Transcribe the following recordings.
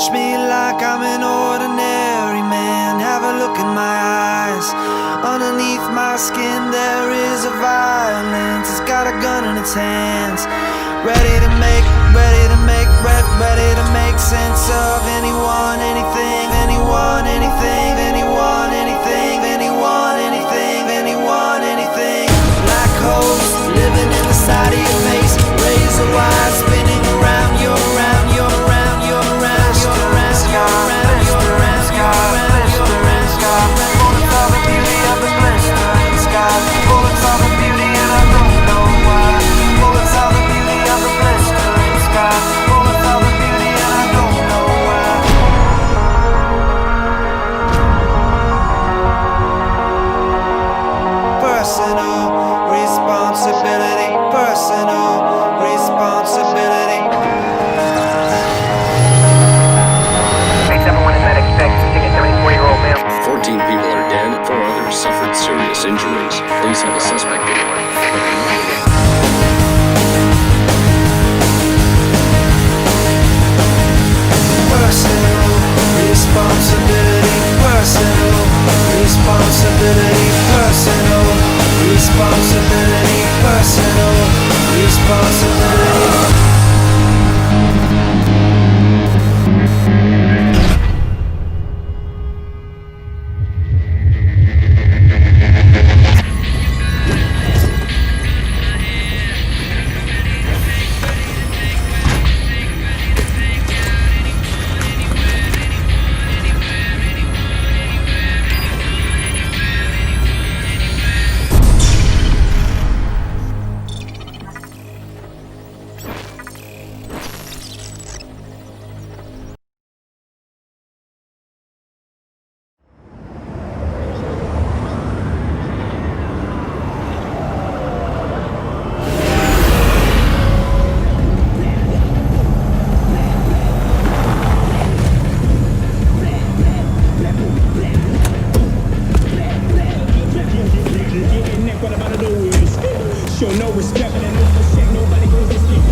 Watch me like I'm an ordinary man. Have a look in my eyes. Underneath my skin there is a violence. It's got a gun in its hands. Ready to make sense of anyone, anything, anyone, anything, anyone, anything, anyone, anything, anyone, anything. Black holes living in the side of your face. Razor wire spinning around, you're around, you're around, you're around, you're around, you're around, you're around, you're around, you're around, you're around. Bullets are the beauty of the blistering sky. Bullets are the beauty and I don't know why. Bullets are the beauty of the blistering sky. Bullets are the beauty and I don't know why. Personal responsibility. Personal responsibility. Thanks everyone is medic. Taking a 74-year-old male. 14 people are dead, 4 others suffered serious injuries. Police have a suspect anyway. Personal responsibility. Personal responsibility. Personal responsibility. Personal responsibility. Show no respect and no shit, nobody goes to sleep.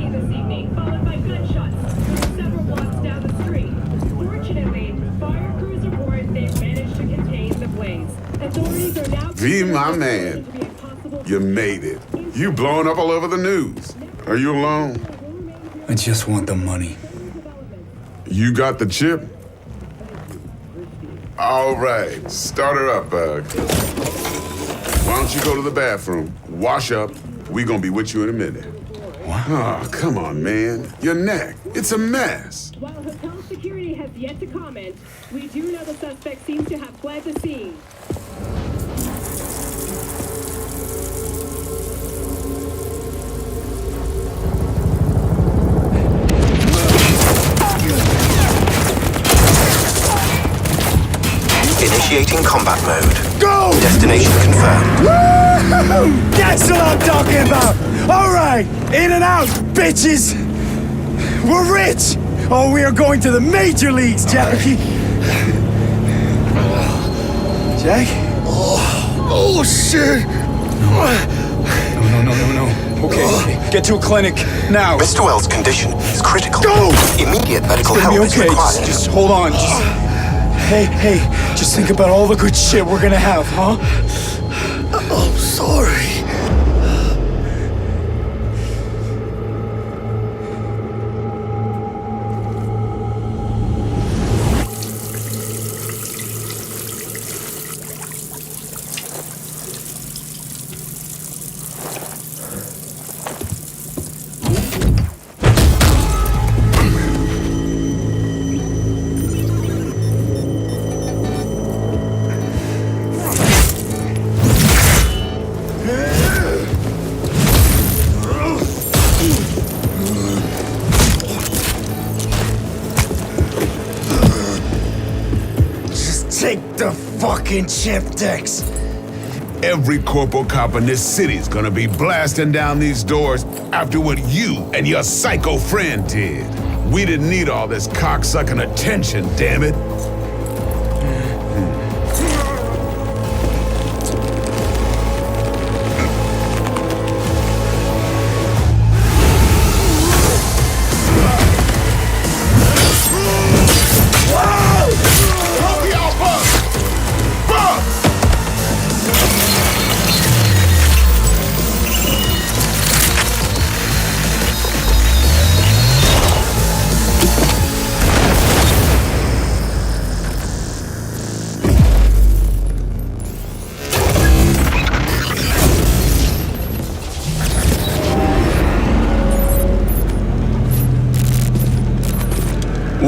This evening, followed by gunshots several blocks down the street. Fortunately, fire crews report they've managed to contain the blaze. Authorities are now V, my man, you made it. You blowing up all over the news. Are you alone? I just want the money. You got the chip? All right, start her up, Bug. Why don't you go to the bathroom, wash up, we gonna be with you in a minute. What? Oh, come on, man. Your neck, it's a mess. While hotel security has yet to comment, we do know the suspect seems to have fled the scene. Initiating combat mode. Go! Destination confirmed. Woo! That's what I'm talking about! Alright! In and out, bitches! We're rich! Oh, we are going to the major leagues, Jackie! Jack? Oh, shit. No. Okay, get to a clinic, now! Mr. Wells' condition is critical. Go! Immediate medical It's gonna help be is okay, required. just hold on, Hey, just think about all the good shit we're gonna have, huh? I'm sorry. Take the fucking chip, Dex. Every corporal cop in this city's gonna be blasting down these doors after what you and your psycho friend did. We didn't need all this cocksucking attention, damn it.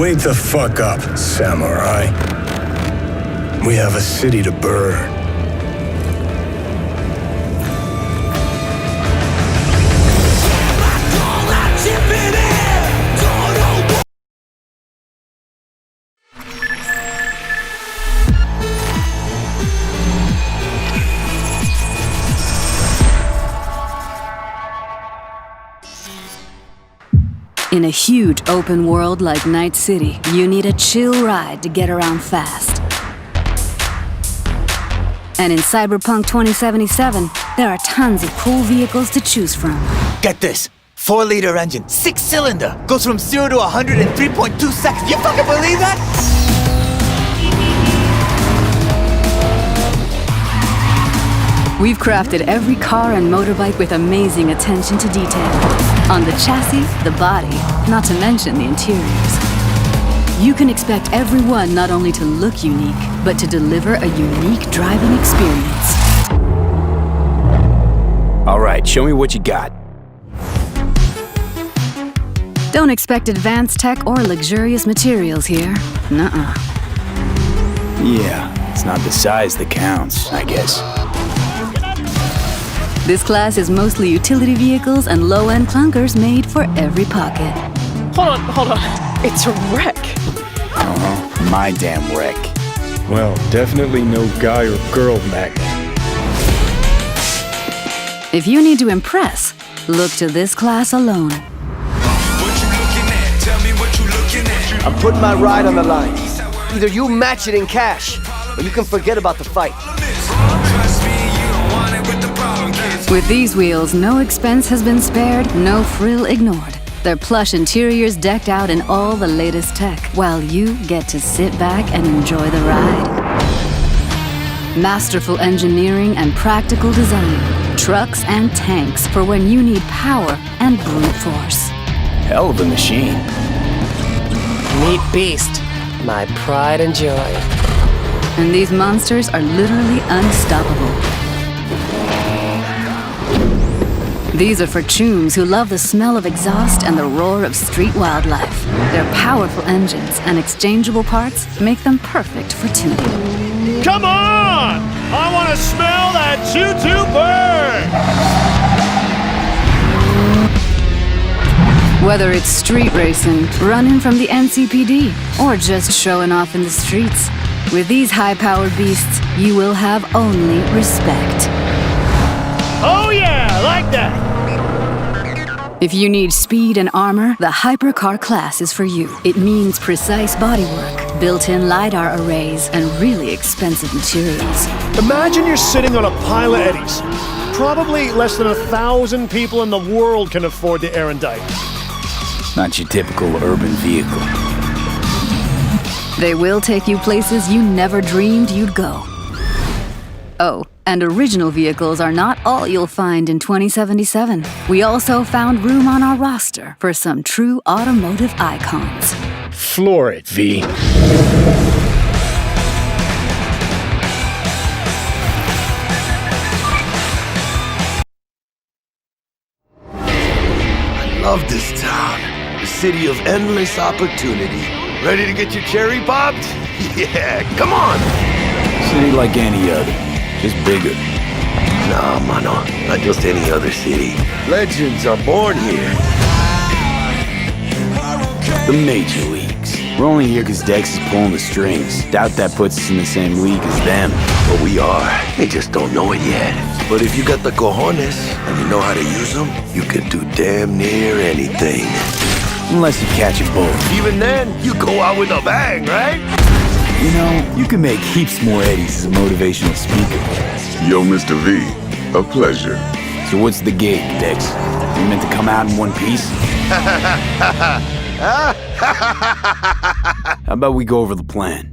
Wake the fuck up, samurai. We have a city to burn. In a huge open world like Night City, you need a chill ride to get around fast. And in Cyberpunk 2077, there are tons of cool vehicles to choose from. Get this. 4-liter engine, 6-cylinder, goes from 0 to 100 in 3.2 seconds. You fucking believe that? We've crafted every car and motorbike with amazing attention to detail. On the chassis, the body, not to mention the interiors. You can expect every one not only to look unique, but to deliver a unique driving experience. All right, show me what you got. Don't expect advanced tech or luxurious materials here. Nuh-uh. Yeah, it's not the size that counts, I guess. This class is mostly utility vehicles and low-end clunkers made for every pocket. Hold on. It's a wreck. Uh-huh, my damn wreck. Well, definitely no guy or girl magnet. If you need to impress, look to this class alone. I'm putting my ride on the line. Either you match it in cash, or you can forget about the fight. With these wheels, no expense has been spared, no frill ignored. Their plush interiors decked out in all the latest tech, while you get to sit back and enjoy the ride. Masterful engineering and practical design. Trucks and tanks for when you need power and brute force. Hell of a machine. Meet Beast, my pride and joy. And these monsters are literally unstoppable. These are for chooms who love the smell of exhaust and the roar of street wildlife. Their powerful engines and exchangeable parts make them perfect for tuning. Come on! I want to smell that choo-choo burn! Whether it's street racing, running from the NCPD, or just showing off in the streets, with these high-powered beasts, you will have only respect. Oh yeah, like that! If you need speed and armor, the Hypercar class is for you. It means precise bodywork, built-in LiDAR arrays, and really expensive materials. Imagine you're sitting on a pile of eddies. Probably less than 1,000 people in the world can afford the Erendite. Not your typical urban vehicle. They will take you places you never dreamed you'd go. Oh, and original vehicles are not all you'll find in 2077. We also found room on our roster for some true automotive icons. Floor it, V. I love this town. The city of endless opportunity. Ready to get your cherry popped? Yeah, come on! City like any other, just bigger. Nah, mano, not just any other city. Legends are born here. The major leagues. We're only here because Dex is pulling the strings. Doubt that puts us in the same league as them. But we are. They just don't know it yet. But if you got the cojones and you know how to use them, you can do damn near anything. Unless you catch a bullet. Even then, you go out with a bang, right? You know, you can make heaps more eddies as a motivational speaker. Yo, Mr. V, a pleasure. So what's the gig, Dex? You meant to come out in one piece? How about we go over the plan?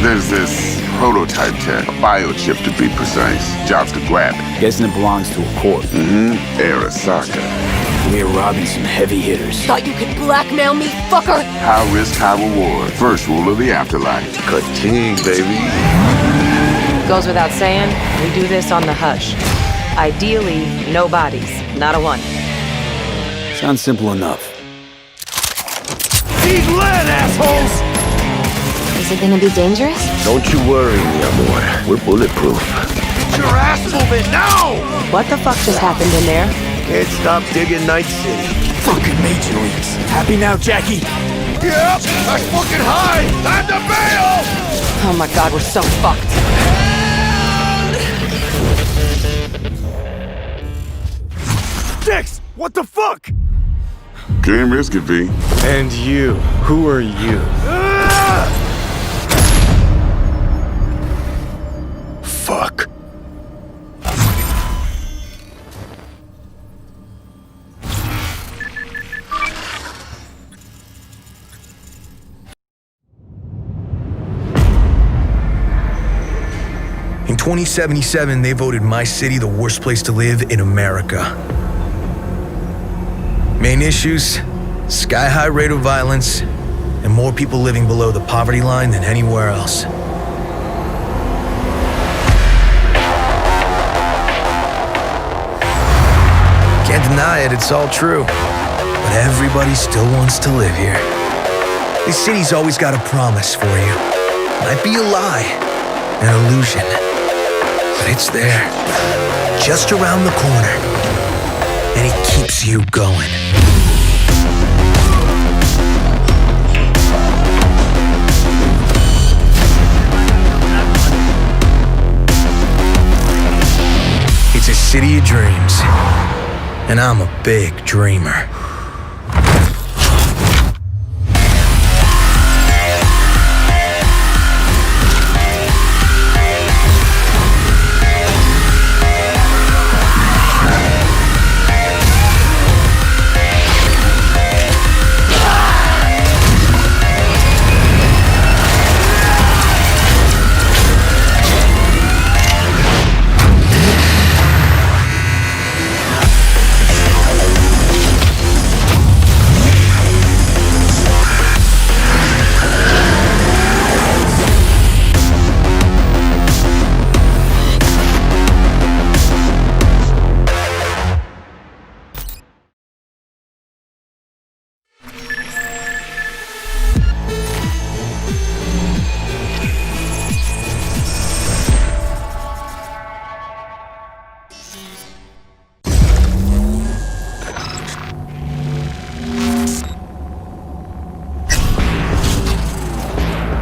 There's this prototype tech, a biochip to be precise. Jobs to grab it. Guessing it belongs to a corp. Arasaka. We're robbing some heavy hitters. Thought you could blackmail me, fucker? High risk, high reward. First rule of the afterlife. Ka-ching, baby. Goes without saying, we do this on the hush. Ideally, no bodies, not a one. Sounds simple enough. These lead, assholes! Is it gonna be dangerous? Don't you worry, mi amor. We're bulletproof. Get your ass moving now! What the fuck just happened in there? Can't stop digging Night City. Fucking major leagues. Happy now, Jackie? Yep, that's fucking high! Time to bail! Oh my god, we're so fucked. Dix, what the fuck? Can't risk it, V. And you, who are you? Fuck. In 2077, they voted my city the worst place to live in America. Main issues, sky-high rate of violence, and more people living below the poverty line than anywhere else. Can't deny it, it's all true. But everybody still wants to live here. This city's always got a promise for you. Might be a lie, an illusion. But it's there, just around the corner, and it keeps you going. It's a city of dreams, and I'm a big dreamer.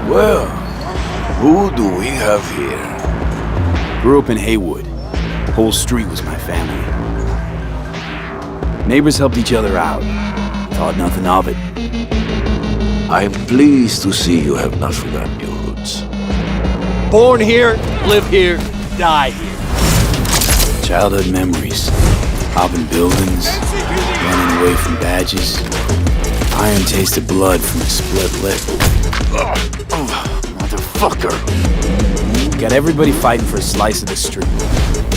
Well, who do we have here? Grew up in Haywood. Whole street was my family. Neighbors helped each other out. Thought nothing of it. I'm pleased to see you have not forgotten your roots. Born here, live here, die here. Childhood memories. Hopping buildings, running away from badges. Iron taste of blood from a split lip. Motherfucker! Got everybody fighting for a slice of the street.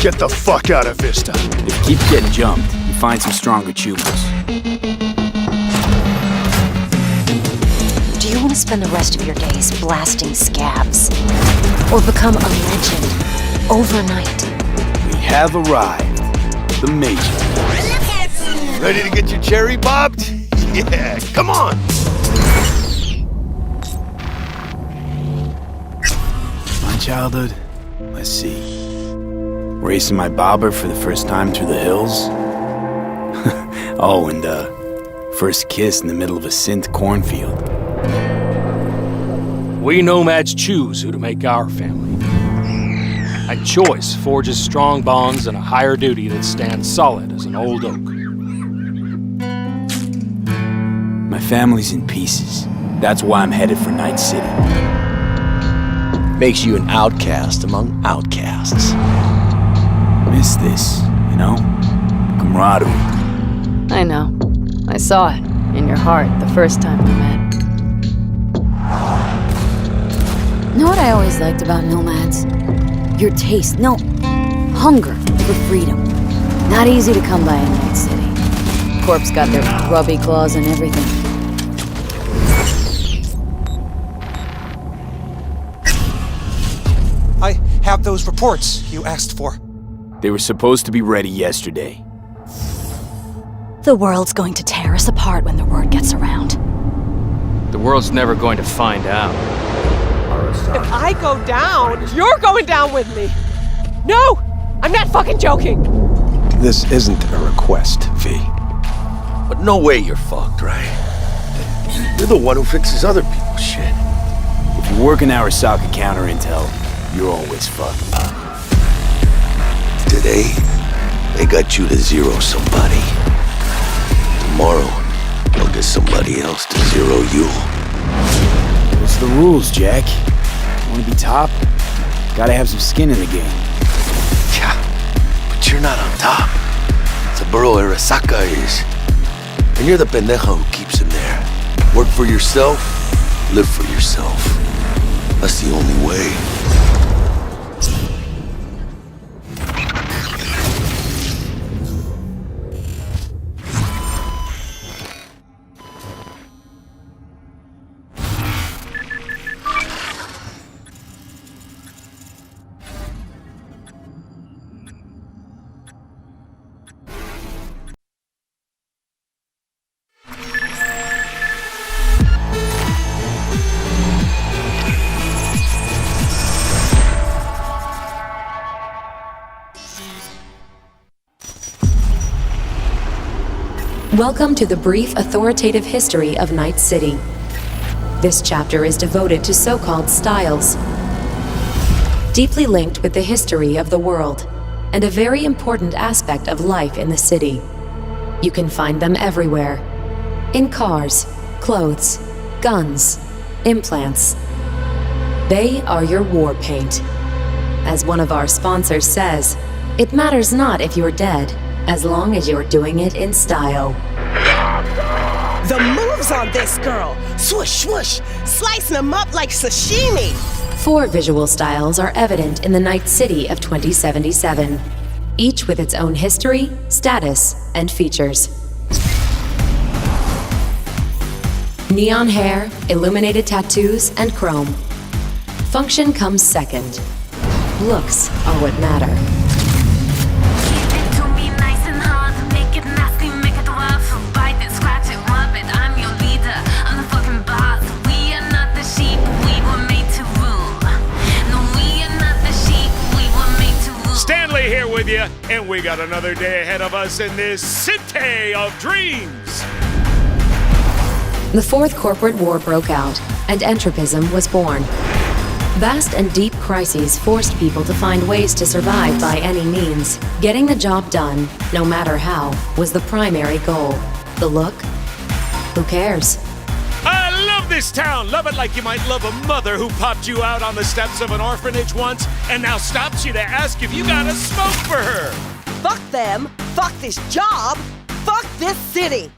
Get the fuck out of Vista. If you keep getting jumped, you find some stronger tubers. Do you want to spend the rest of your days blasting scabs? Or become a legend overnight? We have arrived. The Major. Ready to get your cherry bobbed? Yeah, come on! My childhood? Let's see. Racing my bobber for the first time through the hills? Oh, and first kiss in the middle of a synth cornfield. We nomads choose who to make our family. And choice forges strong bonds and a higher duty that stands solid as an old oak. My family's in pieces. That's why I'm headed for Night City. Makes you an outcast among outcasts. Miss this, you know? Camaraderie. I know. I saw it in your heart the first time we met. Know what I always liked about nomads? Your taste, no, hunger for freedom. Not easy to come by in Night City. Corps got their grubby claws and everything. I have those reports you asked for. They were supposed to be ready yesterday. The world's going to tear us apart when the word gets around. The world's never going to find out. If I go down, you're going down with me. No! I'm not fucking joking! This isn't a request, V. But no way you're fucked, right? You're the one who fixes other people's shit. If you work in Arasaka counter intel, you're always fucked. Today, they got you to zero somebody. Tomorrow, they'll get somebody else to zero you. What's the rules, Jack? Wanna be top? Gotta have some skin in the game. Yeah, but you're not on top. Saburo Arasaka is. And you're the pendejo who keeps him there. Work for yourself, live for yourself. That's the only way. Welcome to the brief authoritative history of Night City. This chapter is devoted to so-called styles, deeply linked with the history of the world, and a very important aspect of life in the city. You can find them everywhere. In cars, clothes, guns, implants. They are your war paint. As one of our sponsors says, it matters not if you're dead, as long as you're doing it in style. The moves on this girl! Swoosh, swoosh! Slicing them up like sashimi! 4 visual styles are evident in the Night City of 2077, each with its own history, status, and features. Neon hair, illuminated tattoos, and chrome. Function comes second. Looks are what matter. Here with you, and we got another day ahead of us in this city of dreams. The Fourth Corporate War broke out, and entropism was born. Vast and deep crises forced people to find ways to survive by any means. Getting the job done, no matter how, was the primary goal. The look? Who cares? I love this town. Love it like you might love a mother who popped you out on the steps of an orphanage once and now stops you to ask if you got a smoke for her. Fuck them, fuck this job, fuck this city.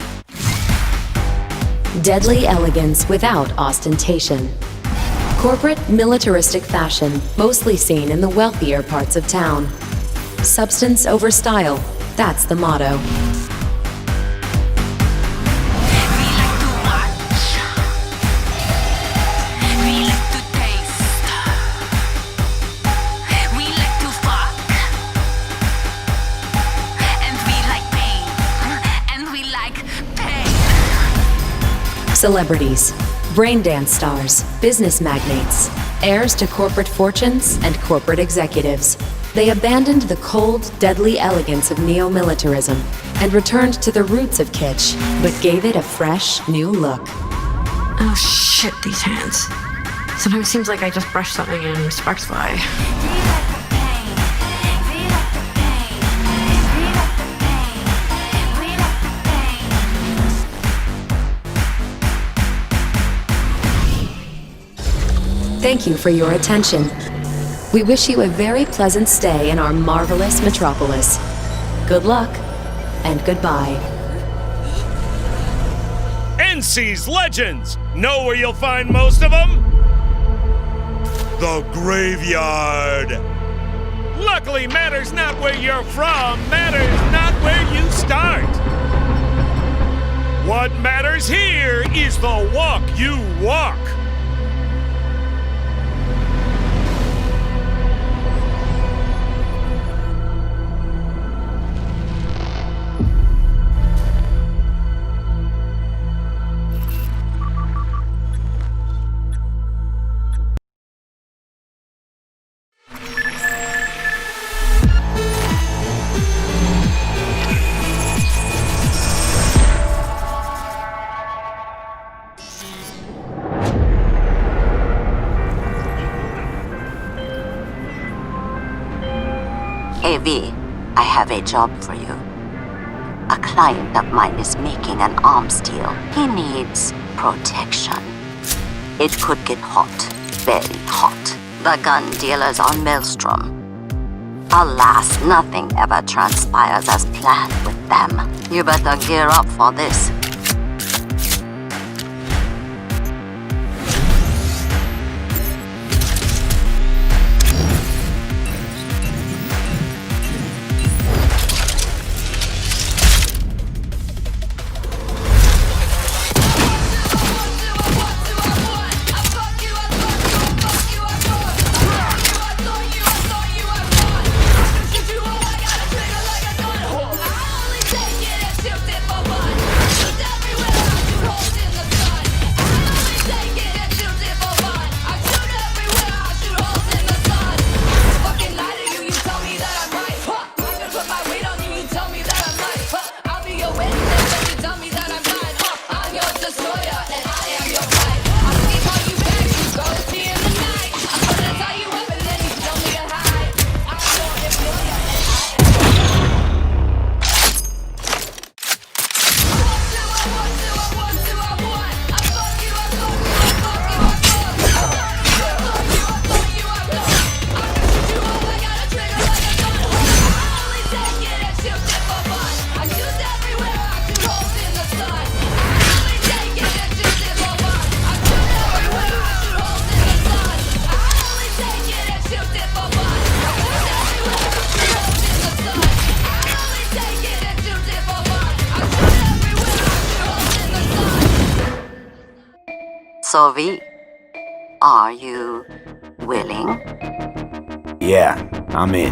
Deadly elegance without ostentation. Corporate, militaristic fashion, mostly seen in the wealthier parts of town. Substance over style, that's the motto. Celebrities, brain dance stars, business magnates, heirs to corporate fortunes and corporate executives. They abandoned the cold, deadly elegance of neo-militarism and returned to the roots of kitsch, but gave it a fresh, new look. Oh shit, these hands. Sometimes it seems like I just brushed something and sparks fly. Thank you for your attention. We wish you a very pleasant stay in our marvelous metropolis. Good luck, and goodbye. NC's Legends! Know where you'll find most of them? The graveyard! Luckily, matters not where you're from, matters not where you start. What matters here is the walk you walk. AV, I have a job for you. A client of mine is making an arms deal. He needs protection. It could get hot, very hot. The gun dealers on Maelstrom. Alas, nothing ever transpires as planned with them. You better gear up for this. So V, are you willing? Yeah, I'm in.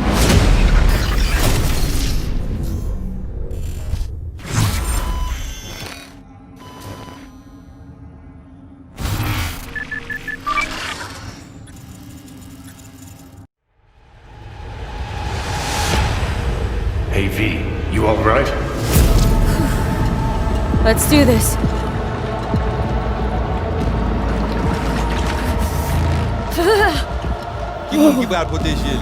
Hey V, you alright? Let's do this. Keep out with this shit.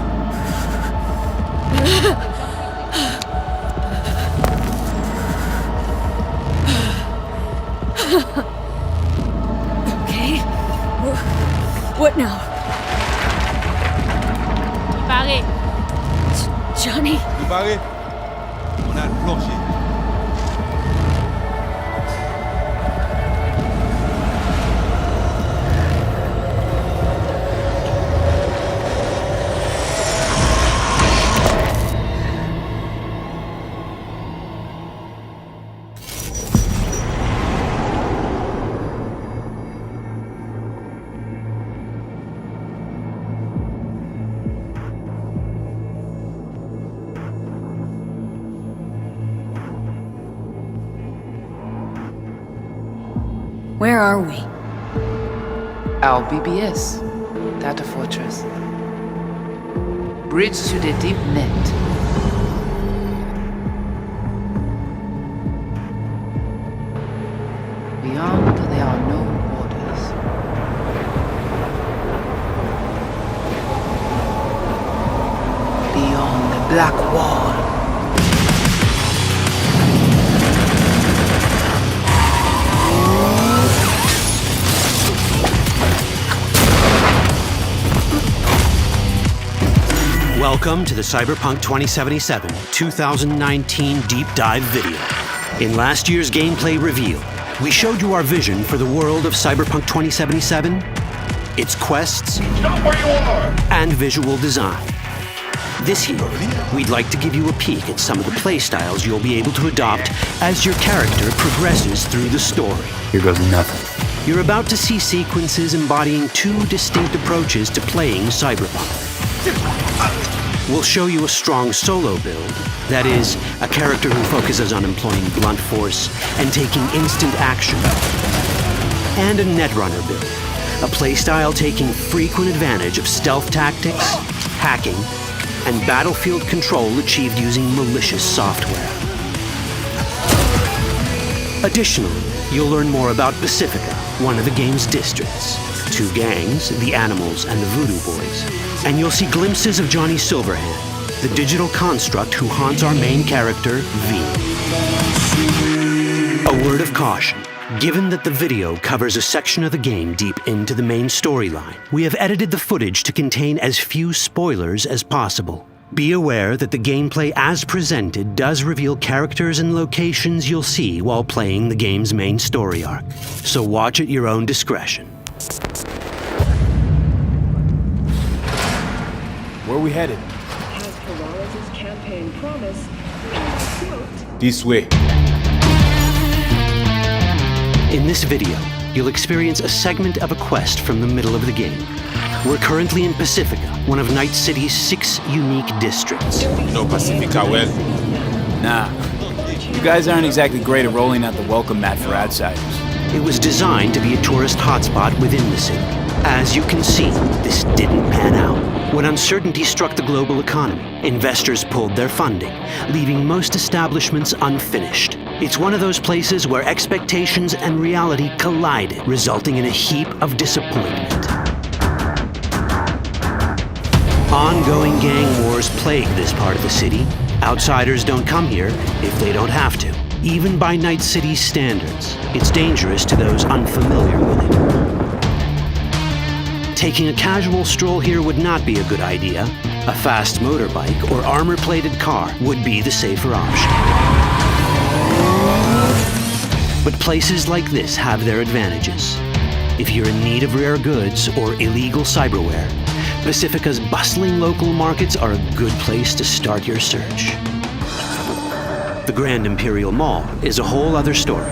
Okay. What now? Barry. Johnny? Barry? On a planché. Where are we? Our BBS, Data Fortress. Bridge to the deep net. Beyond, there are no borders. Beyond the black wall. Welcome to the Cyberpunk 2077 2019 Deep Dive video. In last year's gameplay reveal, we showed you our vision for the world of Cyberpunk 2077, its quests, and visual design. This year, we'd like to give you a peek at some of the playstyles you'll be able to adopt as your character progresses through the story. Here goes nothing. You're about to see sequences embodying two distinct approaches to playing Cyberpunk. We'll show you a strong solo build, that is, a character who focuses on employing blunt force and taking instant action. And a Netrunner build, a playstyle taking frequent advantage of stealth tactics, hacking, and battlefield control achieved using malicious software. Additionally, you'll learn more about Pacifica, one of the game's districts. Two gangs, the Animals and the Voodoo Boys. And you'll see glimpses of Johnny Silverhand, the digital construct who haunts our main character, V. A word of caution. Given that the video covers a section of the game deep into the main storyline, we have edited the footage to contain as few spoilers as possible. Be aware that the gameplay as presented does reveal characters and locations you'll see while playing the game's main story arc. So watch at your own discretion. Where are we headed? As Peralez's campaign promised, This way. In this video, you'll experience a segment of a quest from the middle of the game. We're currently in Pacifica, one of Night City's 6 unique districts. No Pacifica well. Nah. You guys aren't exactly great at rolling out the welcome mat for outsiders. It was designed to be a tourist hotspot within the city. As you can see, this didn't pan out. When uncertainty struck the global economy, investors pulled their funding, leaving most establishments unfinished. It's one of those places where expectations and reality collided, resulting in a heap of disappointment. Ongoing gang wars plague this part of the city. Outsiders don't come here if they don't have to. Even by Night City's standards, it's dangerous to those unfamiliar with it. Taking a casual stroll here would not be a good idea. A fast motorbike or armor-plated car would be the safer option. But places like this have their advantages. If you're in need of rare goods or illegal cyberware, Pacifica's bustling local markets are a good place to start your search. The Grand Imperial Mall is a whole other story.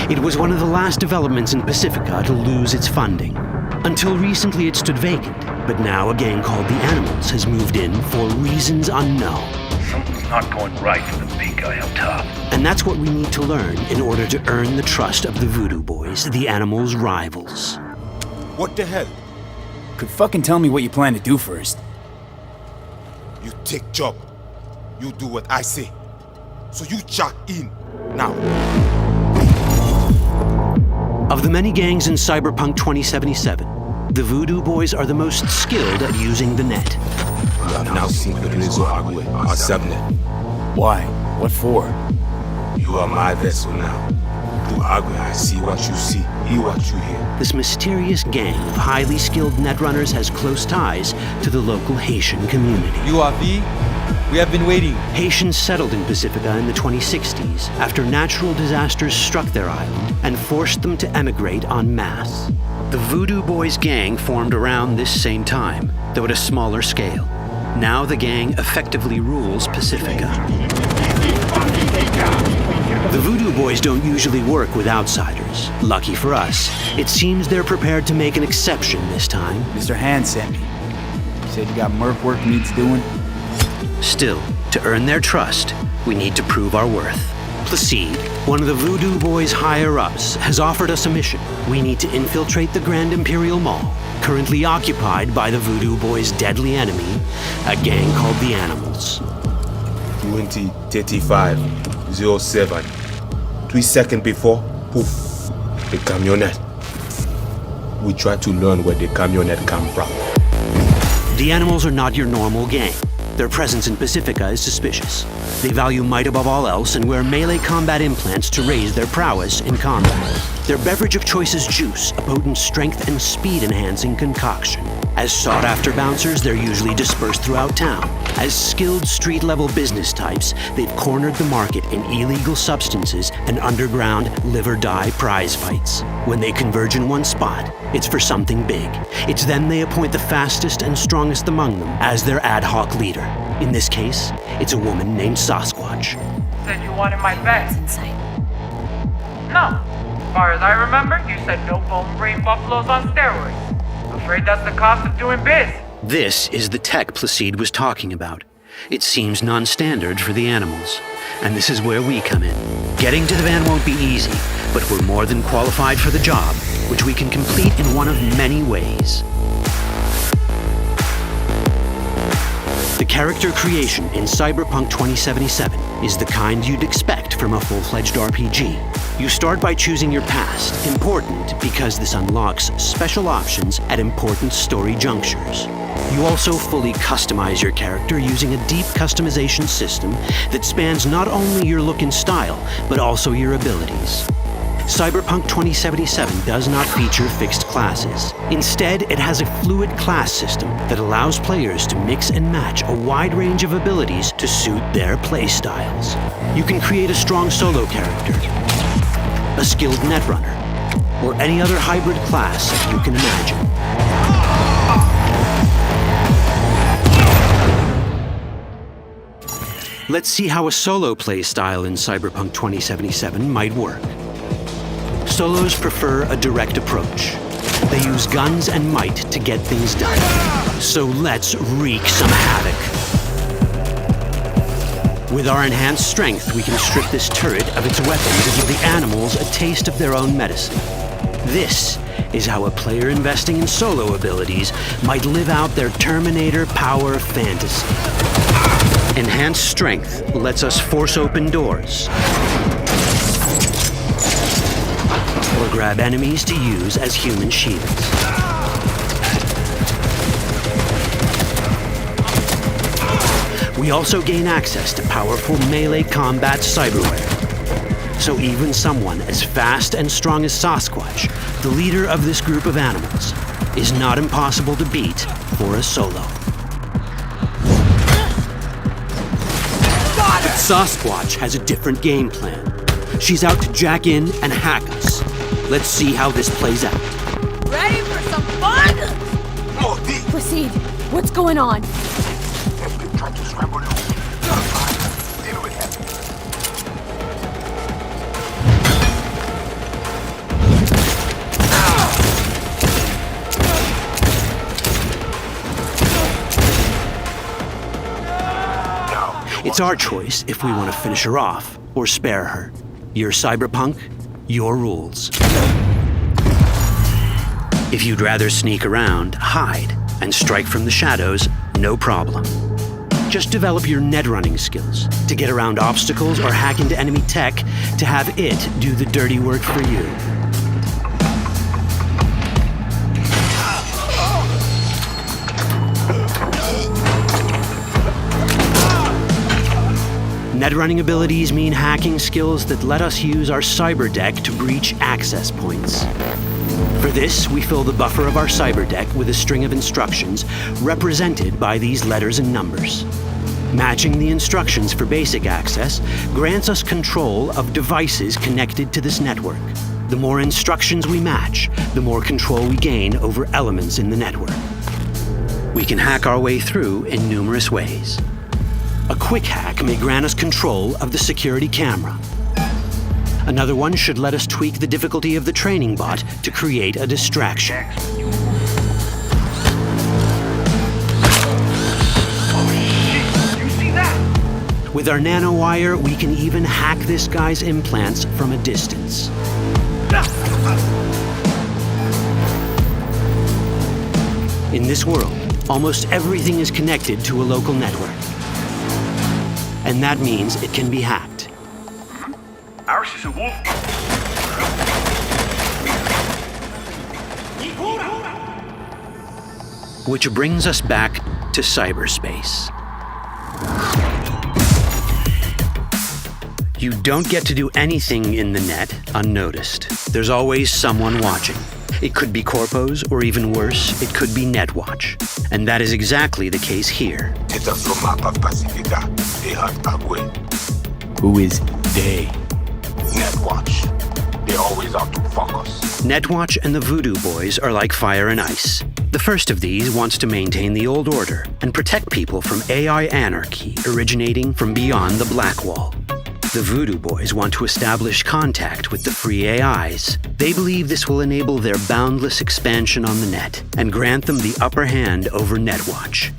It was one of the last developments in Pacifica to lose its funding. Until recently it stood vacant, but now a gang called the Animals has moved in for reasons unknown. Something's not going right for the big guy up top. And that's what we need to learn in order to earn the trust of the Voodoo Boys, the Animals' rivals. What the hell? Could fucking tell me what you plan to do first. You take job. You do what I say. So you jack in now. Of the many gangs in Cyberpunk 2077, the Voodoo Boys are the most skilled at using the net. You have now seen the Rezo Agwe, our subnet. Why? What for? You are my vessel now. Through Agwe, I see what you see, hear what you hear. This mysterious gang of highly skilled netrunners has close ties to the local Haitian community. You are V? We have been waiting. Haitians settled in Pacifica in the 2060s after natural disasters struck their island and forced them to emigrate en masse. The Voodoo Boys gang formed around this same time, though at a smaller scale. Now the gang effectively rules Pacifica. The Voodoo Boys don't usually work with outsiders. Lucky for us, it seems they're prepared to make an exception this time. Mr. Hand sent me. He said you got merc work needs doing. Still, to earn their trust, we need to prove our worth. Placide, one of the Voodoo Boys' higher-ups, has offered us a mission. We need to infiltrate the Grand Imperial Mall, currently occupied by the Voodoo Boys' deadly enemy, a gang called the Animals. 20:35:07. 3 seconds before, poof, the camionette. We try to learn where the camionette come from. The Animals are not your normal gang. Their presence in Pacifica is suspicious. They value might above all else and wear melee combat implants to raise their prowess in combat. Their beverage of choice is juice, a potent strength and speed-enhancing concoction. As sought-after bouncers, they're usually dispersed throughout town. As skilled street-level business types, they've cornered the market in illegal substances and underground live-or-die prize fights. When they converge in one spot, it's for something big. It's then they appoint the fastest and strongest among them as their ad hoc leader. In this case, it's a woman named Sasquatch. Said you wanted my vet. No. As far as I remember, you said no bone brain buffaloes on steroids. Afraid that's the cost of doing biz. This is the tech Placide was talking about. It seems non-standard for the Animals. And this is where we come in. Getting to the van won't be easy, but we're more than qualified for the job, which we can complete in one of many ways. The character creation in Cyberpunk 2077 is the kind you'd expect from a full-fledged RPG. You start by choosing your past, important because this unlocks special options at important story junctures. You also fully customize your character using a deep customization system that spans not only your look and style, but also your abilities. Cyberpunk 2077 does not feature fixed classes. Instead, it has a fluid class system that allows players to mix and match a wide range of abilities to suit their playstyles. You can create a strong solo character, a skilled netrunner, or any other hybrid class you can imagine. Let's see how a solo playstyle in Cyberpunk 2077 might work. Solos prefer a direct approach. They use guns and might to get things done. So let's wreak some havoc. With our enhanced strength, we can strip this turret of its weapons and give the animals a taste of their own medicine. This is how a player investing in solo abilities might live out their Terminator power fantasy. Enhanced strength lets us force open doors, or grab enemies to use as human shields. We also gain access to powerful melee combat cyberware. So even someone as fast and strong as Sasquatch, the leader of this group of animals, is not impossible to beat for a solo. But Sasquatch has a different game plan. She's out to jack in and hack us. Let's see how this plays out. Ready for some fun? Proceed. What's going on? Trying to scramble loose. Deal with him. It's our choice if we want to finish her off or spare her. You're Cyberpunk, your rules. If you'd rather sneak around, hide, and strike from the shadows, no problem. Just develop your netrunning skills to get around obstacles or hack into enemy tech to have it do the dirty work for you. Netrunning abilities mean hacking skills that let us use our cyber deck to breach access points. For this, we fill the buffer of our cyber deck with a string of instructions represented by these letters and numbers. Matching the instructions for basic access grants us control of devices connected to this network. The more instructions we match, the more control we gain over elements in the network. We can hack our way through in numerous ways. A quick hack may grant us control of the security camera. Another one should let us tweak the difficulty of the training bot to create a distraction. With our nanowire, we can even hack this guy's implants from a distance. In this world, almost everything is connected to a local network. And that means it can be hacked. Ours is a wolf. Which brings us back to cyberspace. You don't get to do anything in the net unnoticed. There's always someone watching. It could be corpos, or even worse, it could be Netwatch. And that is exactly the case here. Who is they? Netwatch. They always out to fuck us. Netwatch and the Voodoo Boys are like fire and ice. The first of these wants to maintain the old order and protect people from AI anarchy originating from beyond the Black Wall. The Voodoo Boys want to establish contact with the free AIs. They believe this will enable their boundless expansion on the net and grant them the upper hand over Netwatch.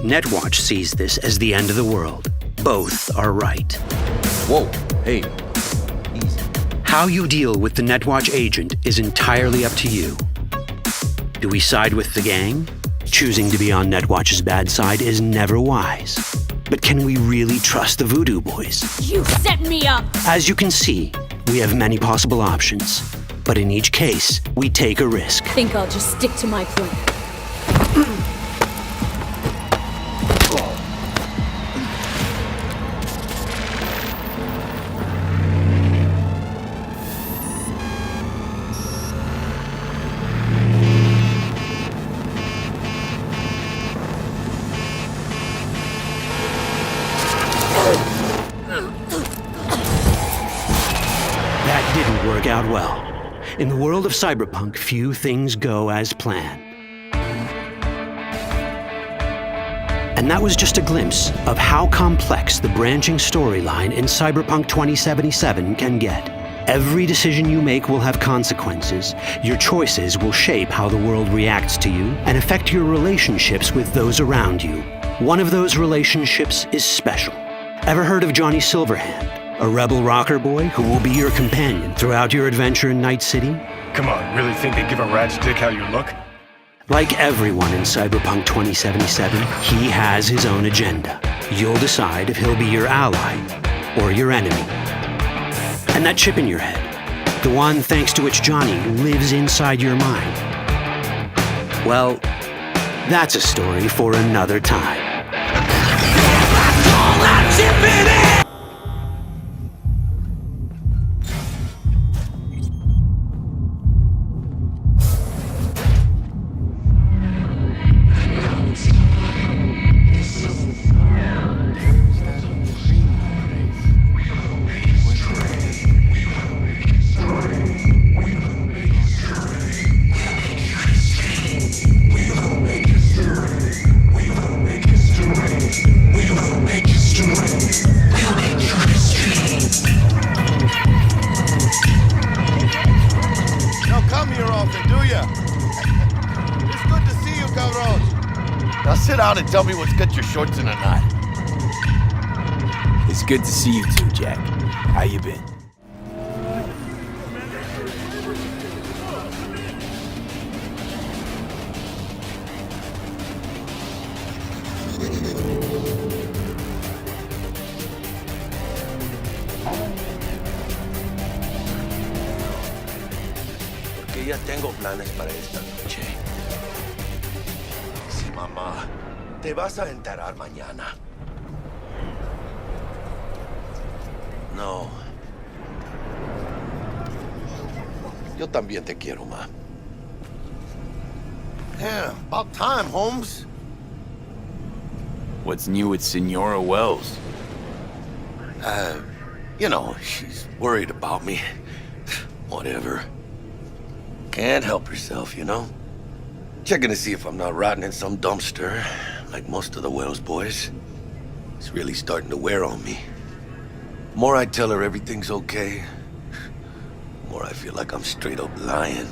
Netwatch sees this as the end of the world. Both are right. Whoa, hey. How you deal with the Netwatch agent is entirely up to you. Do we side with the gang? Choosing to be on Netwatch's bad side is never wise. But can we really trust the Voodoo Boys? You set me up! As you can see, We have many possible options, but in each case, we take a risk. Think I'll just stick to my plan. That didn't work out well. In the world of Cyberpunk, few things go as planned. And that was just a glimpse of how complex the branching storyline in Cyberpunk 2077 can get. Every decision you make will have consequences. Your choices will shape how the world reacts to you and affect your relationships with those around you. One of those relationships is special. Ever heard of Johnny Silverhand? A rebel rocker boy who will be your companion throughout your adventure in Night City? Come on, really think they give a rat's dick how you look? Like everyone in Cyberpunk 2077, he has his own agenda. You'll decide if he'll be your ally or your enemy. And that chip in your head, the one thanks to which Johnny lives inside your mind, well, that's a story for another time. Now come here often, do ya? It's good to see you, cabron. Now sit down and tell me what's got your shorts in a knot. It's good to see you too, Jack. How you been? Porque ya tengo planes para esta noche. Sí, mamá. Te vas a enterar mañana. No. Yo también te quiero, ma. Yeah, about time, Holmes. What's new with Senora Wells? You know, she's worried about me. Whatever. Can't help herself, you know? Checking to see if I'm not rotting in some dumpster, like most of the Wells boys. It's really starting to wear on me. The more I tell her everything's okay, the more I feel like I'm straight up lying.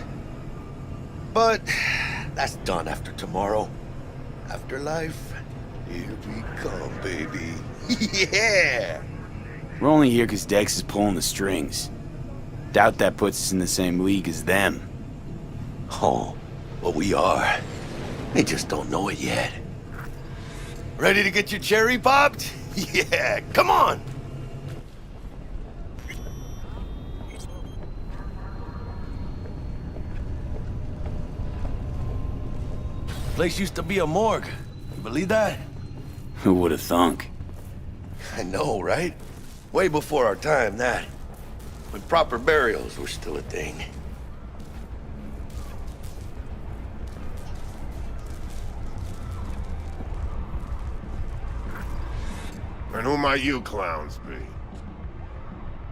But that's done after tomorrow. Afterlife, here we come, baby. Yeah! We're only here because Dex is pulling the strings. Doubt that puts us in the same league as them. Oh, well, we are. They just don't know it yet. Ready to get your cherry popped? Yeah, come on! Place used to be a morgue. You believe that? Who would have thunk? I know, right? Way before our time, that. When proper burials were still a thing. And who might you clowns be?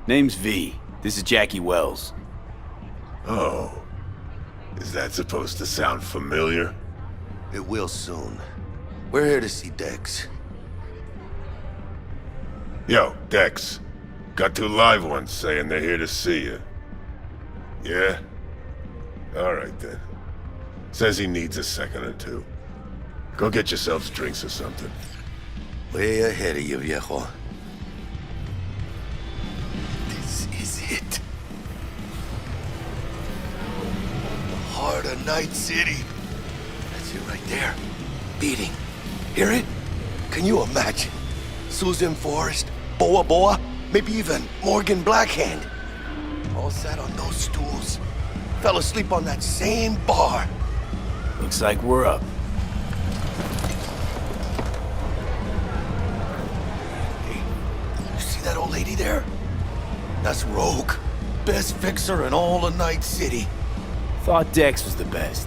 Name's V. This is Jackie Wells. Oh. Is that supposed to sound familiar? It will soon. We're here to see Dex. Yo, Dex. Got 2 live ones saying they're here to see you. Yeah? Alright then. Says he needs a second or 2. Go get yourselves drinks or something. Way ahead of you, viejo. This is it. The heart of Night City. That's it right there. Beating. Hear it? Can you imagine? Susan Forrest, Boa Boa, maybe even Morgan Blackhand. all sat on those stools. Fell asleep on that same bar. Looks like we're up. Hey, you see that old lady there? That's Rogue. Best fixer in all of Night City. Thought Dex was the best.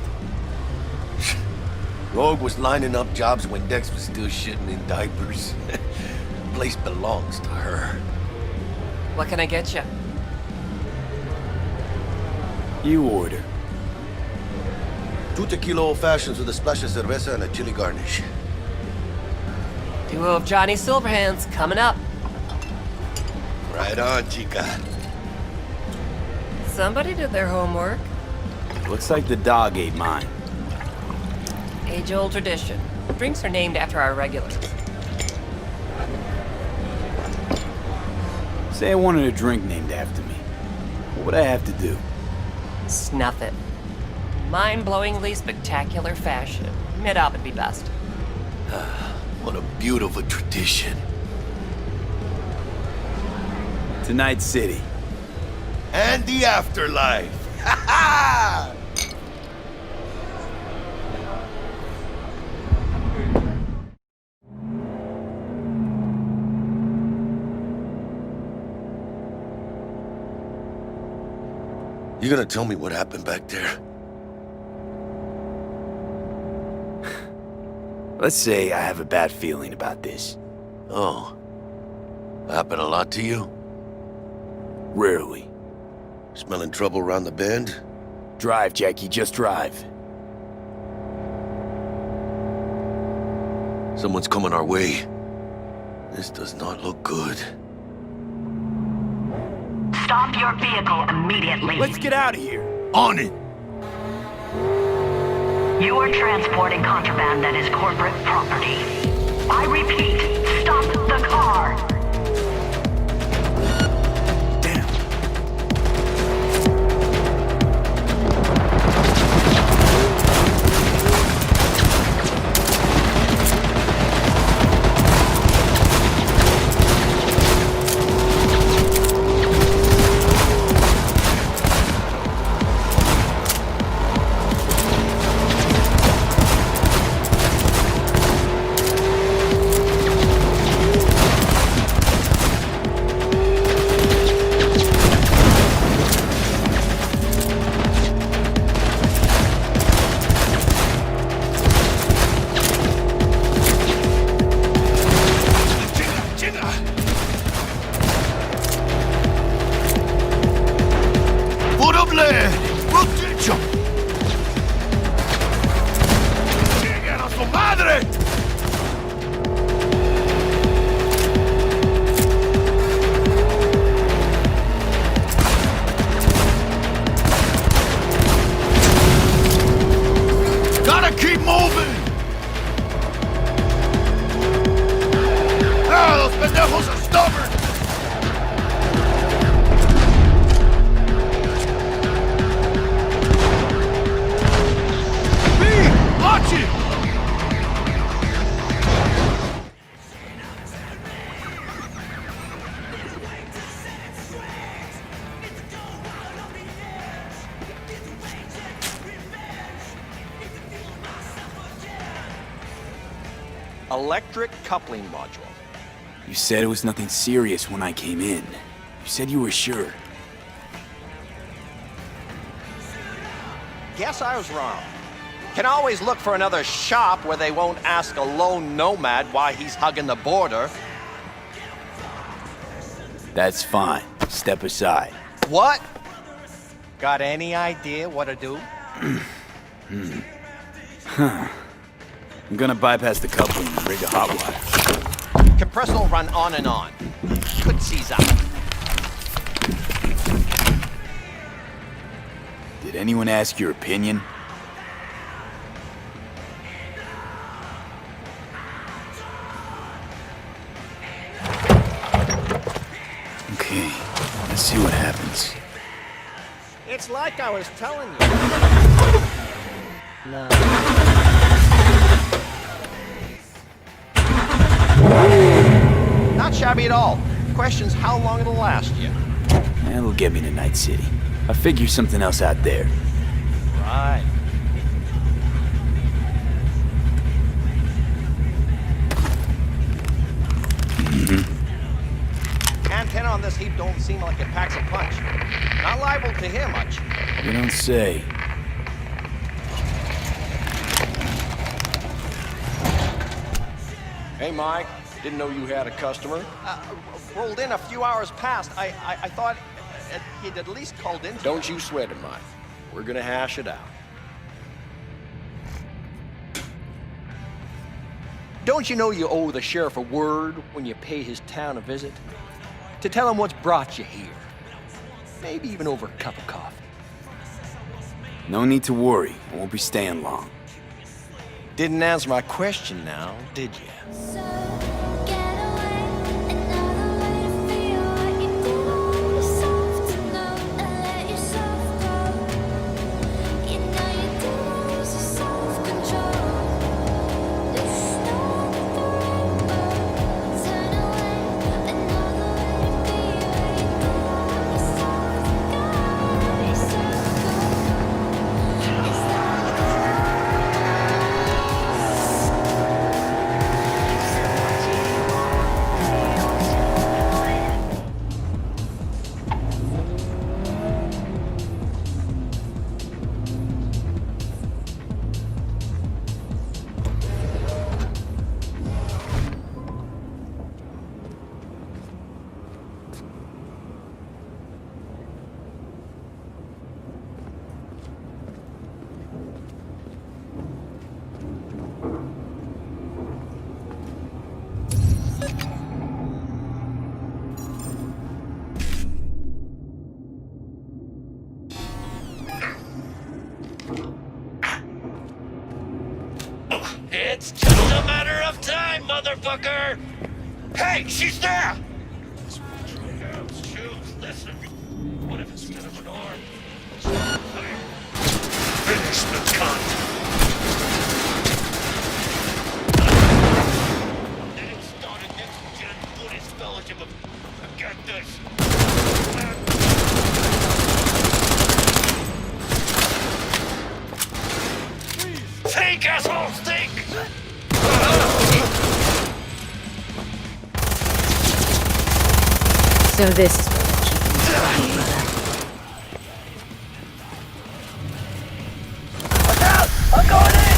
Rogue was lining up jobs when Dex was still shitting in diapers. Place belongs to her. What can I get you? You order. 2 tequila old fashions with a splash of cerveza and a chili garnish. Duo of Johnny Silverhands coming up. Right on, chica. Somebody did their homework. Looks like the dog ate mine. Age-old tradition. Drinks are named after our regulars. Say I wanted a drink named after me. What would I have to do? Snuff it. Mind-blowingly spectacular fashion. Mid-op would be best. What a beautiful tradition. Tonight's City. And the afterlife. Ha ha! You gonna tell me what happened back there? Let's say I have a bad feeling about this. Oh. Happened a lot to you? Rarely. Smelling trouble around the bend? Drive, Jackie, just drive. Someone's coming our way. This does not look good. Stop your vehicle immediately. Let's get out of here. On it! You are transporting contraband that is corporate property. I repeat, stop the car. Electric coupling module. You said it was nothing serious when I came in. You said you were sure. Guess I was wrong. Can always look for another shop where they won't ask a lone nomad why he's hugging the border. That's fine. Step aside. What? Got any idea what to do? I'm gonna bypass the coupling and rig a hot wire. Compressor will run on and on. Could seize out. Did anyone ask your opinion? Okay, let's see what happens. It's like I was telling you. No. Not shabby at all. Question's how long it'll last you. That'll get me to Night City. I'll figure something else out there. Right. Antenna on this heap don't seem like it packs a punch. Not liable to hear much. You don't say. Hey, Mike. Didn't know you had a customer. Rolled in a few hours past. I thought he'd at least called in. Don't you sweat it, Mike. We're gonna hash it out. Don't you know you owe the sheriff a word when you pay his town a visit? To tell him what's brought you here. Maybe even over a cup of coffee. No need to worry. I won't be staying long. Didn't answer my question now, did you? It's just a matter of time, motherfucker! Hey, she's there! Shoot, listen. What if instead of an arm? Finish the cunt! Then start a next-gen Buddhist fellowship of... Get this! Think, assholes, think! So this is Look out! I'm going in!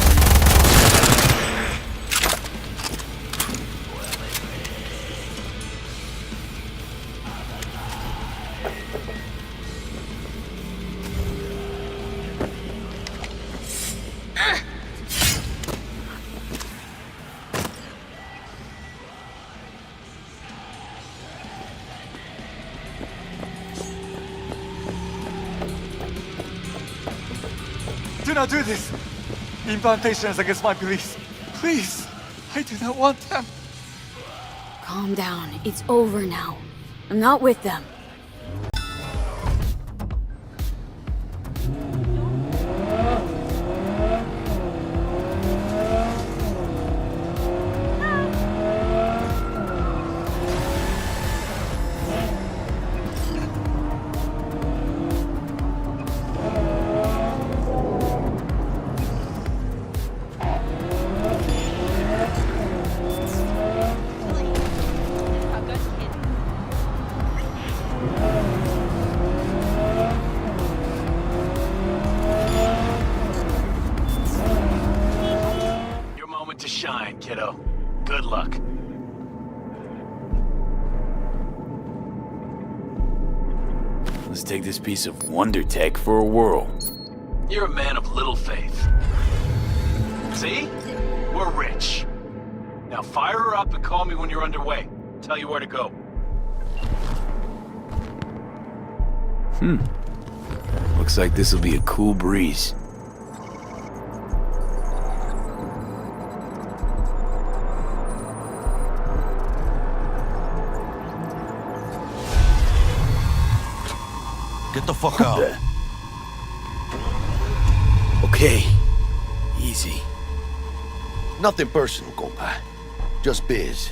Do not do this! The implantation is against my beliefs. Please! I do not want them. Calm down. It's over now. I'm not with them. To shine, kiddo. Good luck. Let's take this piece of wonder tech for a whirl. You're a man of little faith. See? We're rich. Now fire her up and call me when you're underway. Tell you where to go. Looks like this'll be a cool breeze. Get the fuck out. Okay. Easy. Nothing personal, compa. Just biz.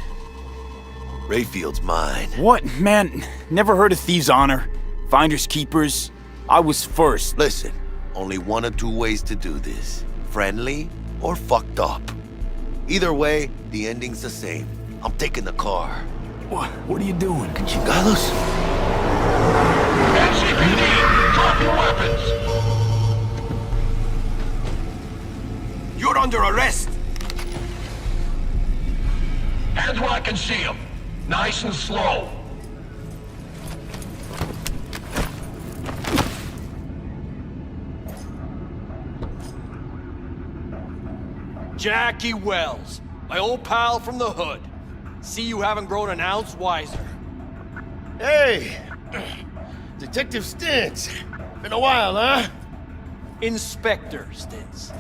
Rayfield's mine. What? Man, never heard of thieves' honor. Finders keepers. I was first. Listen, only one of two ways to do this. Friendly or fucked up. Either way, the ending's the same. I'm taking the car. What are you doing? Chingados? NCPD, drop your weapons! You're under arrest! Hands where I can see them. Nice and slow. Jackie Wells, my old pal from the hood. See you haven't grown an ounce wiser. Hey! Detective Stintz. Been a while, huh? Inspector Stintz.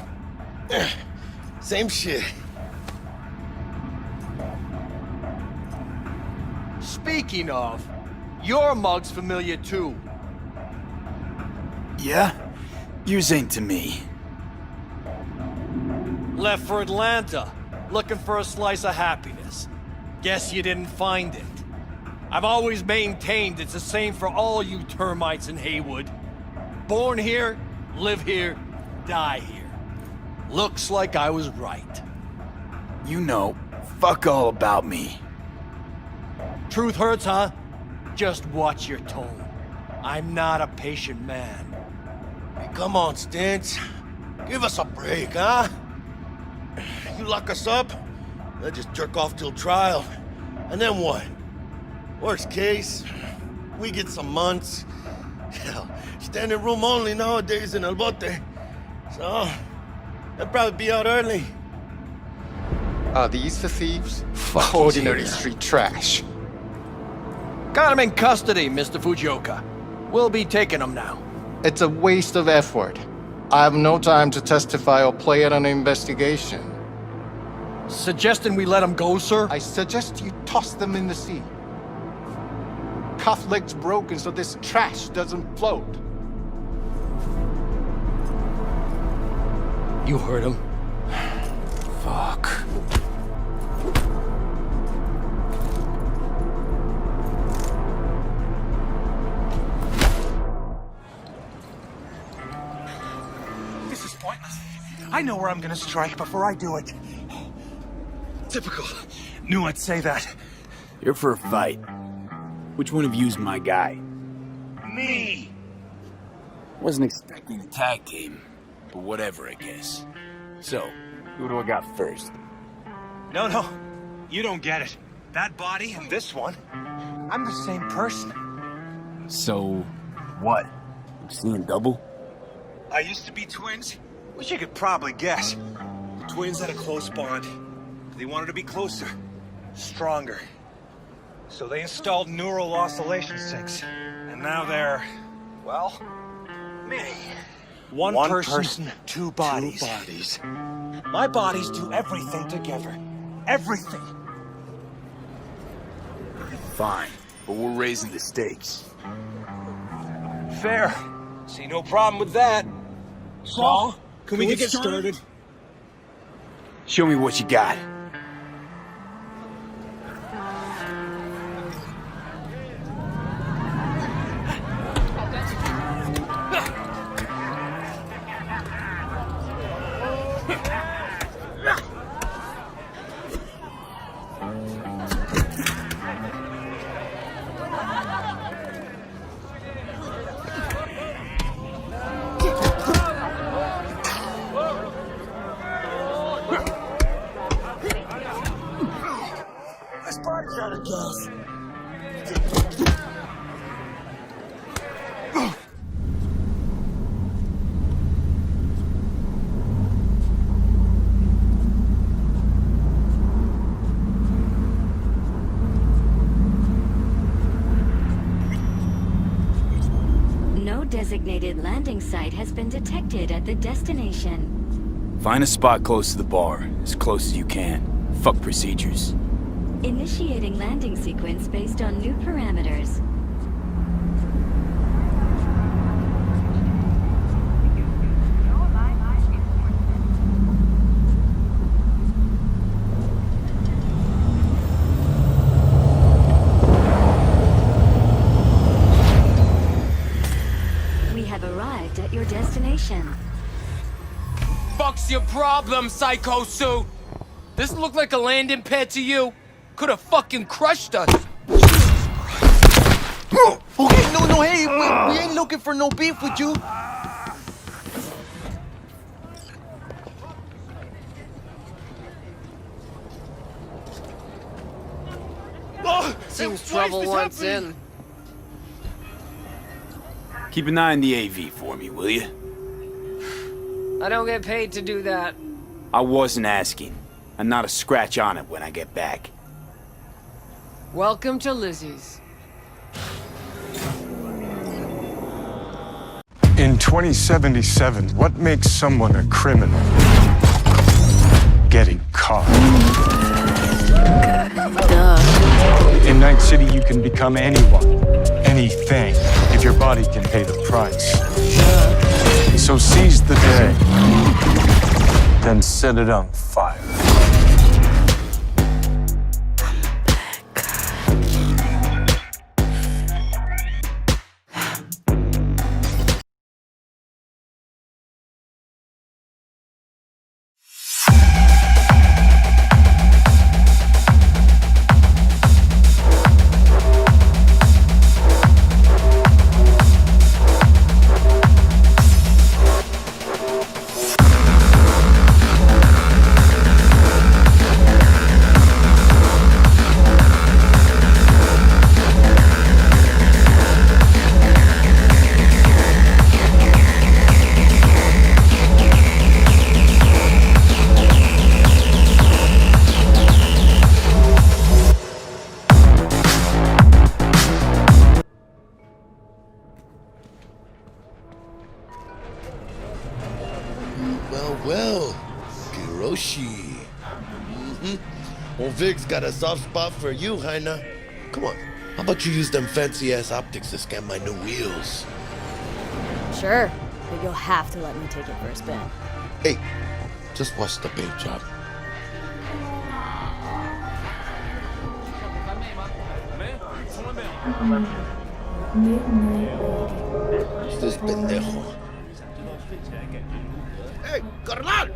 Same shit. Speaking of, your mug's familiar too. Yeah? Yours ain't to me. Left for Atlanta, looking for a slice of happiness. Guess you didn't find it. I've always maintained it's the same for all you termites in Haywood. Born here, live here, die here. Looks like I was right. You know, fuck all about me. Truth hurts, huh? Just watch your tone. I'm not a patient man. Hey, come on, Stintz. Give us a break, huh? You lock us up, they'll just jerk off till trial. And then what? Worst case, we get some months. Hell, standing room only nowadays in El Bote. So, they'll probably be out early. Are these the thieves? Ordinary street trash. Got him in custody, Mr. Fujioka. We'll be taking him now. It's a waste of effort. I have no time to testify or play at an investigation. Suggesting we let him go, sir? I suggest you toss them in the sea. Cuff leg's broken so this trash doesn't float. You heard him. Fuck. This is pointless. I know where I'm gonna strike before I do it. Typical. Knew I'd say that. You're for a fight. Which one of you's my guy? Me! Wasn't expecting a tag team, but whatever, I guess. So, who do I got first? No. You don't get it. That body and this one, I'm the same person. So, what? I'm seeing double? I used to be twins, which you could probably guess. The twins had a close bond. They wanted to be closer, stronger. So they installed neural oscillation sinks. And now they're, well, me. One person, two bodies. My bodies do everything together. Everything. Fine, but we're raising the stakes. Fair. See no problem with that. So, can we get started? Show me what you got. Designated landing site has been detected at the destination. Find a spot close to the bar, as close as you can. Fuck procedures. Initiating landing sequence based on new parameters. your problem, Psycho Suit? This look like a landing pad to you? Could have fucking crushed us. Okay, no, hey, we ain't looking for no beef with you. Seems trouble once in. Keep an eye on the AV for me, will you? I don't get paid to do that. I wasn't asking. And not a scratch on it when I get back. Welcome to Lizzie's. In 2077, what makes someone a criminal? Getting caught. In Night City, you can become anyone, anything, if your body can pay the price. So seize the day, then set it on fire. Well, Kiroshi. Old Vic's got a soft spot for you, Heina. Come on, how about you use them fancy-ass optics to scan my new wheels? Sure, but you'll have to let me take it for a spin. Hey, just watch the paint job. Who's this pendejo? Hey, carnal!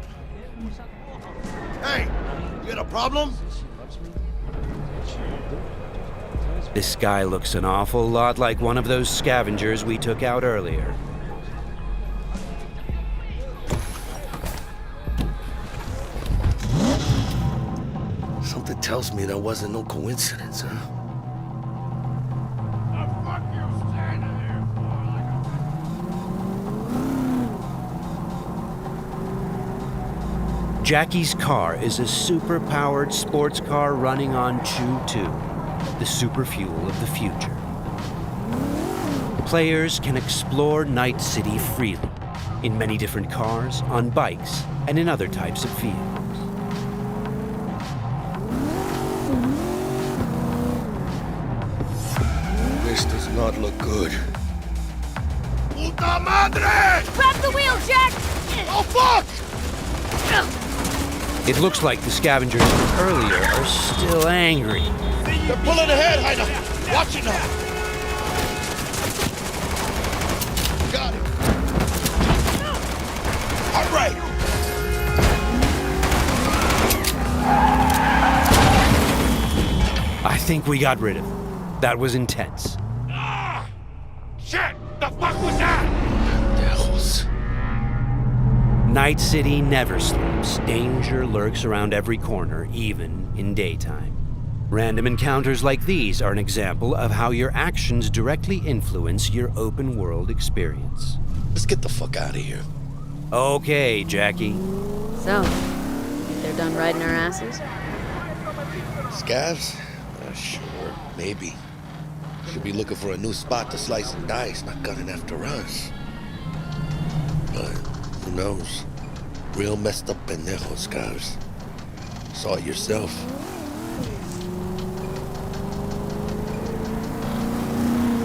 Hey, you got a problem? This guy looks an awful lot like one of those scavengers we took out earlier. Something tells me that wasn't no coincidence, huh? Jackie's car is a super-powered sports car running on Choo-2, the super fuel of the future. Players can explore Night City freely, in many different cars, on bikes, and in other types of vehicles. This does not look good. Puta madre! Grab the wheel, Jack! Oh, fuck! It looks like the scavengers from earlier are still angry. They're pulling ahead, Heina! Watch it now! Got it! All right! I think we got rid of him. That was intense. Shit! The fuck was that? Devils. Night City never sleeps. Danger lurks around every corner, even in daytime. Random encounters like these are an example of how your actions directly influence your open world experience. Let's get the fuck out of here. Okay, Jackie. So, think they're done riding our asses? Scavs? Sure, maybe. Should be looking for a new spot to slice and dice, not gunning after us. But who knows? Real messed up pendejo, Scavs. Saw it yourself.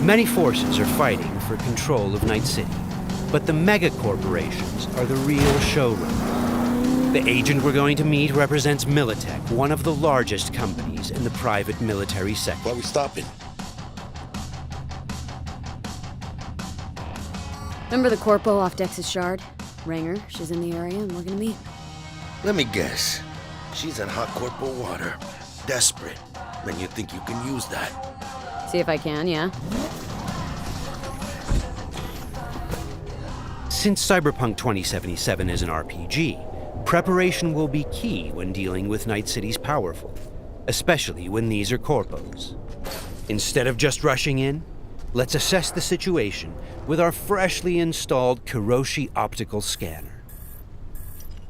Many forces are fighting for control of Night City, but the mega corporations are the real showrunners. The agent we're going to meet represents Militech, one of the largest companies in the private military sector. Why are we stopping? Remember the corpo off Dex's Shard? Ranger, she's in the area and looking to meet. Let me guess. She's in hot corporal water. Desperate. Then you think you can use that. See if I can, yeah. Since Cyberpunk 2077 is an RPG, preparation will be key when dealing with Night City's powerful, especially when these are corpos. Instead of just rushing in, let's assess the situation with our freshly installed Kiroshi optical scanner.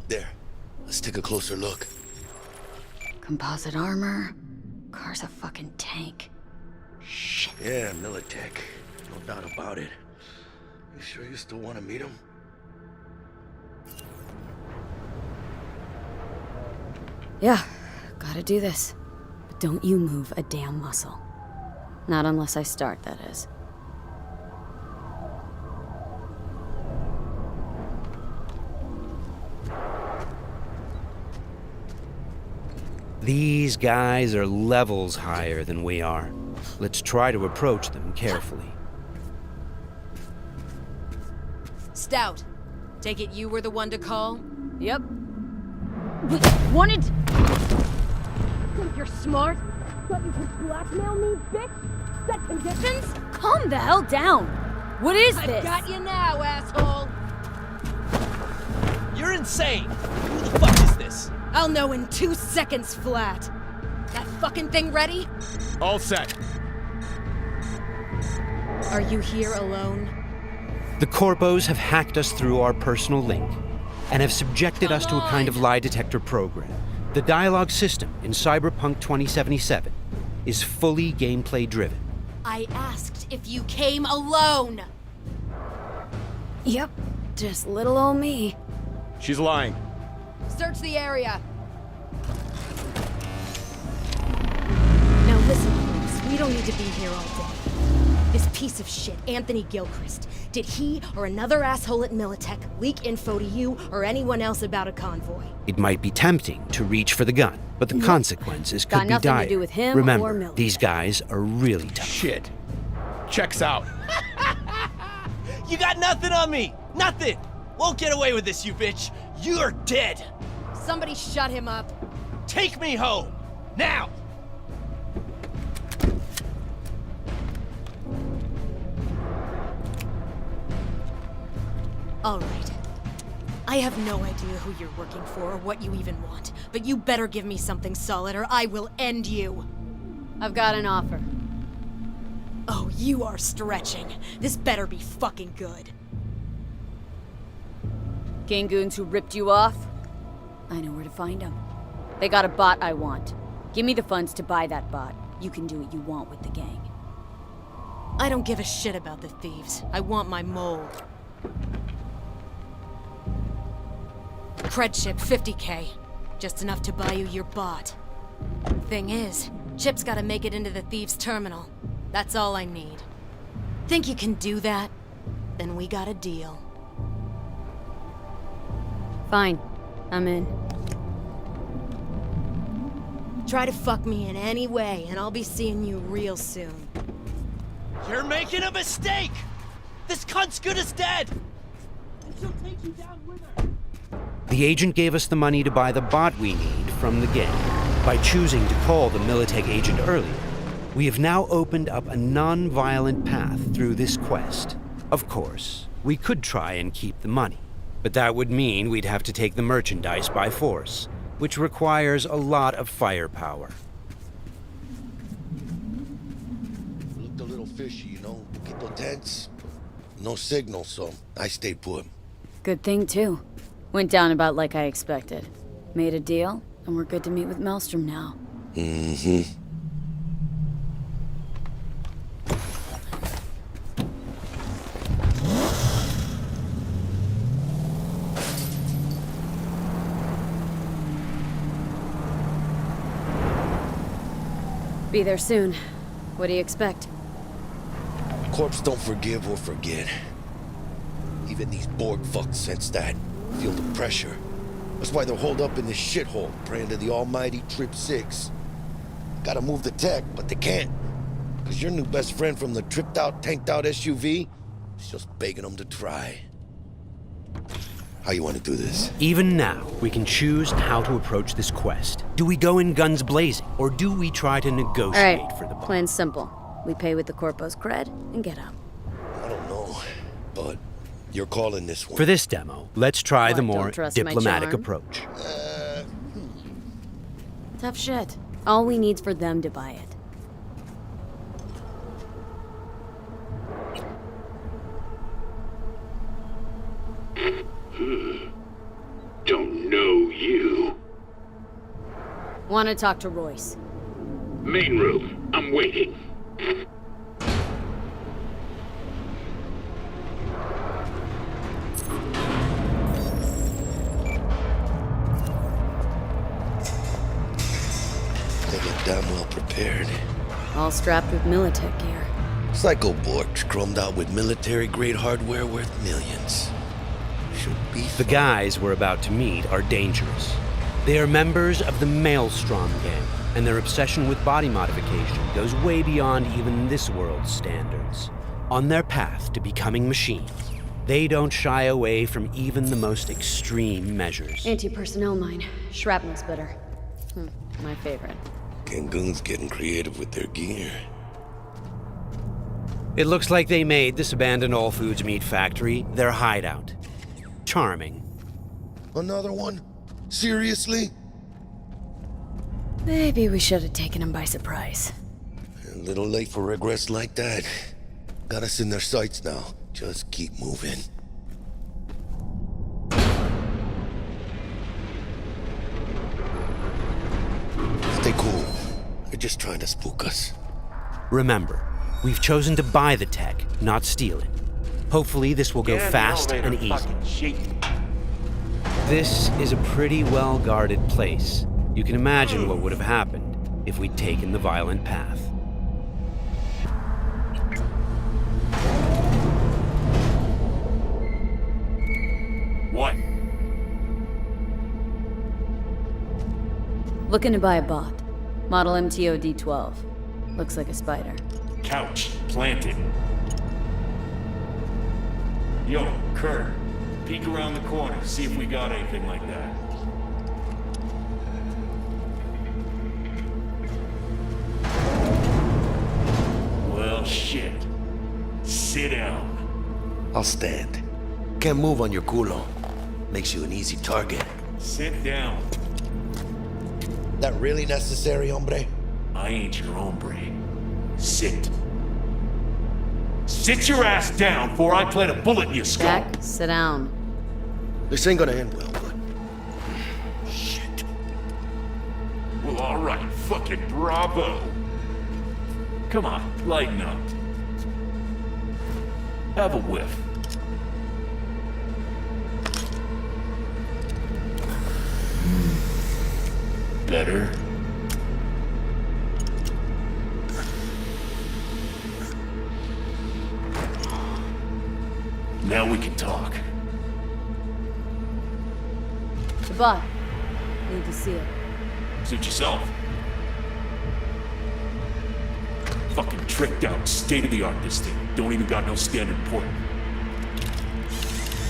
There. Let's take a closer look. Composite armor. Car's a fucking tank. Shit. Yeah, Militech. No doubt about it. You sure you still want to meet him? Yeah, gotta do this. But don't you move a damn muscle. Not unless I start, that is. These guys are levels higher than we are. Let's try to approach them carefully. Stout. Take it you were the one to call? Yep. Wanted... Think you're smart? Thought you could blackmail me, bitch? Set conditions? Calm the hell down! What is this? I've got you now, asshole! You're insane! Who the fuck is this? I'll know in 2 seconds flat. That fucking thing ready? All set. Are you here alone? The corpos have hacked us through our personal link and have subjected us to a kind of lie detector program. The dialogue system in Cyberpunk 2077 is fully gameplay driven. I asked if you came alone! Yep, just little old me. She's lying. Search the area. Now listen, folks, we don't need to be here all day. This piece of shit, Anthony Gilchrist, did he or another asshole at Militech leak info to you or anyone else about a convoy? It might be tempting to reach for the gun, but the consequences could Got be nothing dire. to do with him or Remember, Militech. these guys are really tough. Shit. Checks out. You got nothing on me! Nothing! Won't get away with this, you bitch! You're dead! Somebody shut him up. Take me home! Now! All right. I have no idea who you're working for or what you even want, but you better give me something solid or I will end you. I've got an offer. Oh, you are stretching. This better be fucking good. Gang goons who ripped you off? I know where to find them. They got a bot I want. Give me the funds to buy that bot. You can do what you want with the gang. I don't give a shit about the thieves. I want my mold. Cred chip, 50K. Just enough to buy you your bot. Thing is, Chip's gotta make it into the thieves' terminal. That's all I need. Think you can do that? Then we got a deal. Fine. I'm in. Try to fuck me in any way, and I'll be seeing you real soon. You're making a mistake! This cunt's good as dead! And she'll take you down with her! The agent gave us the money to buy the bot we need from the gang. By choosing to call the Militech agent earlier, we have now opened up a non-violent path through this quest. Of course, we could try and keep the money, but that would mean we'd have to take the merchandise by force, which requires a lot of firepower. Looked a little fishy, you know, a poquito tense. No signal, so I stayed put. Good thing, too. Went down about like I expected. Made a deal, and we're good to meet with Maelstrom now. Mm-hmm. Be there soon. What do you expect? Corps don't forgive or forget. Even these Borg fucks sense that. Feel the pressure. That's why they're holed up in this shithole, praying to the almighty Trip 6. Gotta move the tech, but they can't. Cause your new best friend from the tripped out, tanked out SUV is just begging them to try. How you want to do this? Even now, we can choose how to approach this quest. Do we go in guns blazing, or do we try to negotiate for the bond? Plain simple. We pay with the Corpo's cred and get out. I don't know, but you're calling this one. For this demo, let's try the What, more don't trust my diplomatic charm? approach. Tough shit. All we need's for them to buy it. Don't know you. Want to talk to Royce? Main room. I'm waiting. They look damn well prepared. All strapped with Militech gear. Psycho Borgs chromed out with military-grade hardware worth millions. Should be The guys we're about to meet are dangerous. They are members of the Maelstrom gang, and their obsession with body modification goes way beyond even this world's standards. On their path to becoming machines, they don't shy away from even the most extreme measures. Anti-personnel mine. Shrapnel splitter. My favorite. Cancun's getting creative with their gear. It looks like they made this abandoned All Foods meat factory their hideout. Charming. Another one? Seriously? Maybe we should have taken him by surprise. A little late for regrets like that. Got us in their sights now. Just keep moving. Stay cool. They're just trying to spook us. Remember, we've chosen to buy the tech, not steal it. Hopefully this will go fast and easy. This is a pretty well-guarded place. You can imagine what would have happened if we'd taken the violent path. What? Looking to buy a bot. Model MTO D12. Looks like a spider. Couch planted. Yo, Kurt, peek around the corner, see if we got anything like that. Well, shit. Sit down. I'll stand. Can't move on your culo. Makes you an easy target. Sit down. That really necessary, hombre? I ain't your hombre. Sit. Sit your ass down before I plant a bullet in your skull. Jack, sit down. This ain't gonna end well, but... Shit. Well, alright. Fucking bravo. Come on, lighten up. Have a whiff. Better. Now we can talk. The bot. Need to see it. Suit yourself. Fucking tricked out, state-of-the-art this thing. Don't even got no standard port.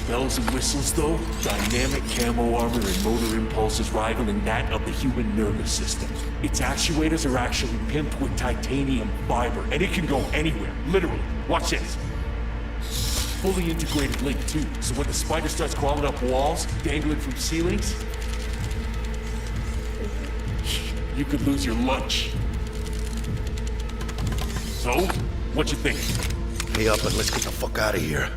Bells and whistles though, dynamic camo armor and motor impulses rivaling that of the human nervous system. Its actuators are actually pimped with titanium fiber, and it can go anywhere, literally. Watch this. Fully integrated link too, so when the spider starts crawling up walls, dangling from ceilings, you could lose your lunch. So, what you think? Pay up and let's get the fuck out of here.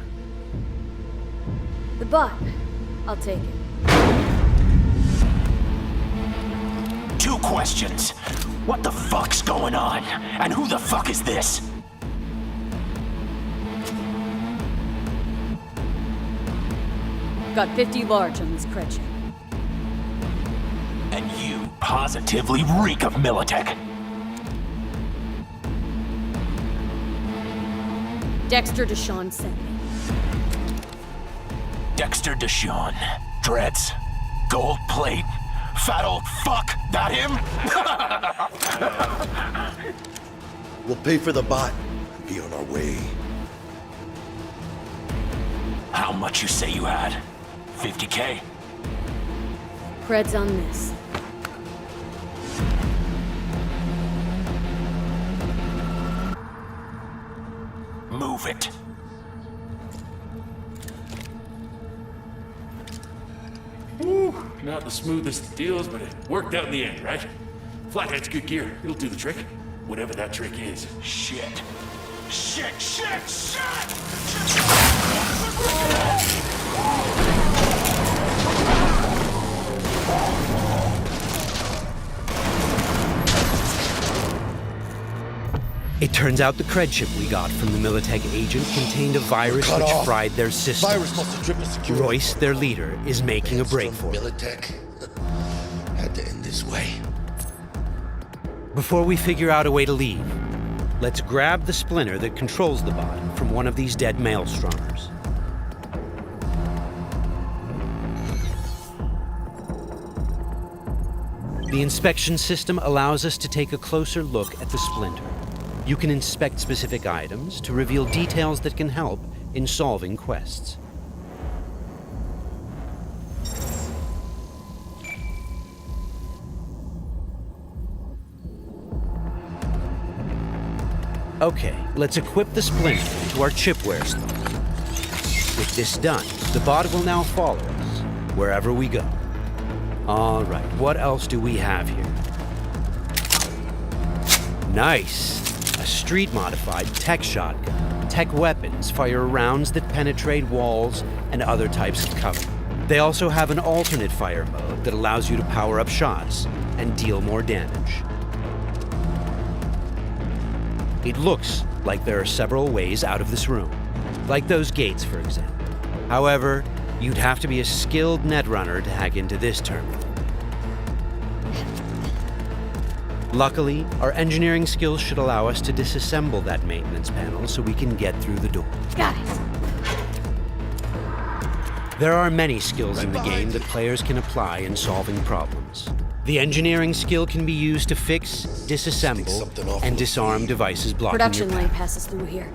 The bot. I'll take it. 2 questions. What the fuck's going on? And who the fuck is this? Got 50 large on this cred ship. And you positively reek of Militech. Dexter Deshawn sent me. Dexter Deshawn. Dreads. Gold plate. Fat old fuck. That him? We'll pay for the bot and be on our way. How much you say you had? 50K? Cred's on this. Move it. Woo, not the smoothest of deals, but it worked out in the end, right? Flathead's good gear. It'll do the trick. Whatever that trick is. Shit. Shit, shit, shit! It turns out the cred chip we got from the Militech agent contained a virus Cut which off. fried their system. Virus must have tripped the security. Royce, their leader, is making a break for it. Militech had to end this way. Before we figure out a way to leave, let's grab the splinter that controls the bot from one of these dead maelstromers. The inspection system allows us to take a closer look at the splinter. You can inspect specific items to reveal details that can help in solving quests. Okay, let's equip the splinter to our chipware slot. With this done, the bot will now follow us wherever we go. All right, what else do we have here? Nice! A street-modified tech shotgun. Tech weapons fire rounds that penetrate walls and other types of cover. They also have an alternate fire mode that allows you to power up shots and deal more damage. It looks like there are several ways out of this room, like those gates, for example. However, you'd have to be a skilled netrunner to hack into this terminal. Luckily, our engineering skills should allow us to disassemble that maintenance panel so we can get through the door. Got it. There are many skills in the game that players can apply in solving problems. The engineering skill can be used to fix, disassemble, and disarm devices blocking Production your lane path. passes through here.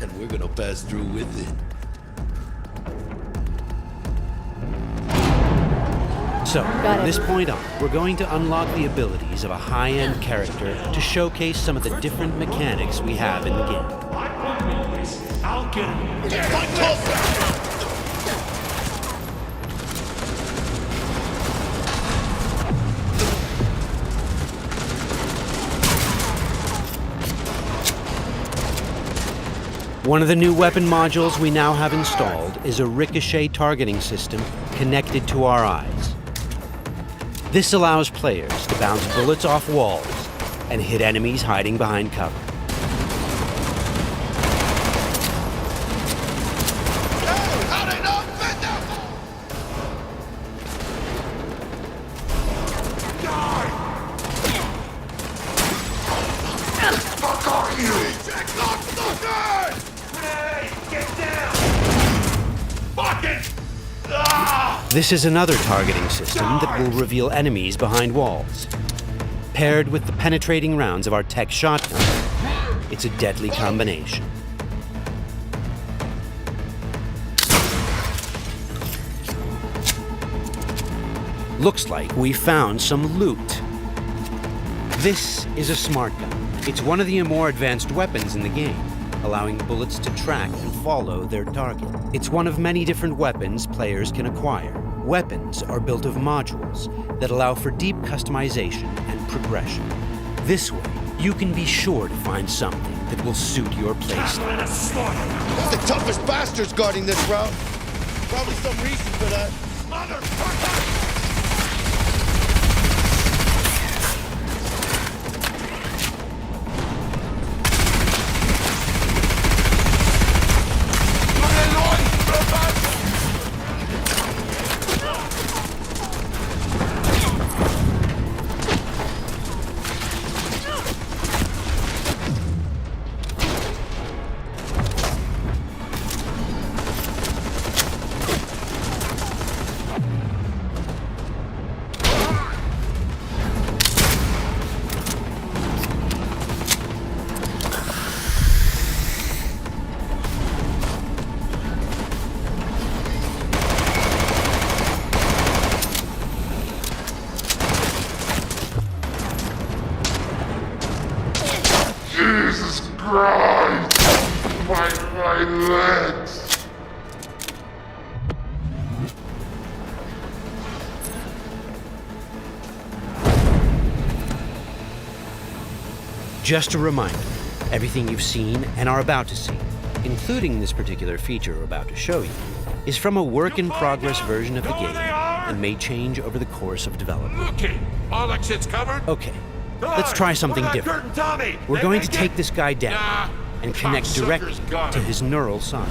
And we're gonna pass through with it. So, Got from it. this point on, we're going to unlock the abilities of a high-end character to showcase some of the different mechanics we have in the game. I'll get him. One of the new weapon modules we now have installed is a ricochet targeting system connected to our eyes. This allows players to bounce bullets off walls and hit enemies hiding behind cover. Fuck are you? Get down! Fucking! This is another targeting system that will reveal enemies behind walls. Paired with the penetrating rounds of our tech shotgun, it's a deadly combination. Looks like we found some loot. This is a smart gun. It's one of the more advanced weapons in the game, allowing bullets to track and follow their target. It's one of many different weapons players can acquire. Weapons are built of modules that allow for deep customization and progression. This way, you can be sure to find something that will suit your playstyle. The toughest bastards guarding this route. Probably some reason for that. Motherfucker! Christ! My legs! Just a reminder, everything you've seen and are about to see, including this particular feature we're about to show you, is from a work-in-progress version of the game and may change over the course of development. Okay, all exits covered? Okay, let's try something different. We're going to take this guy down and connect directly to his neural side.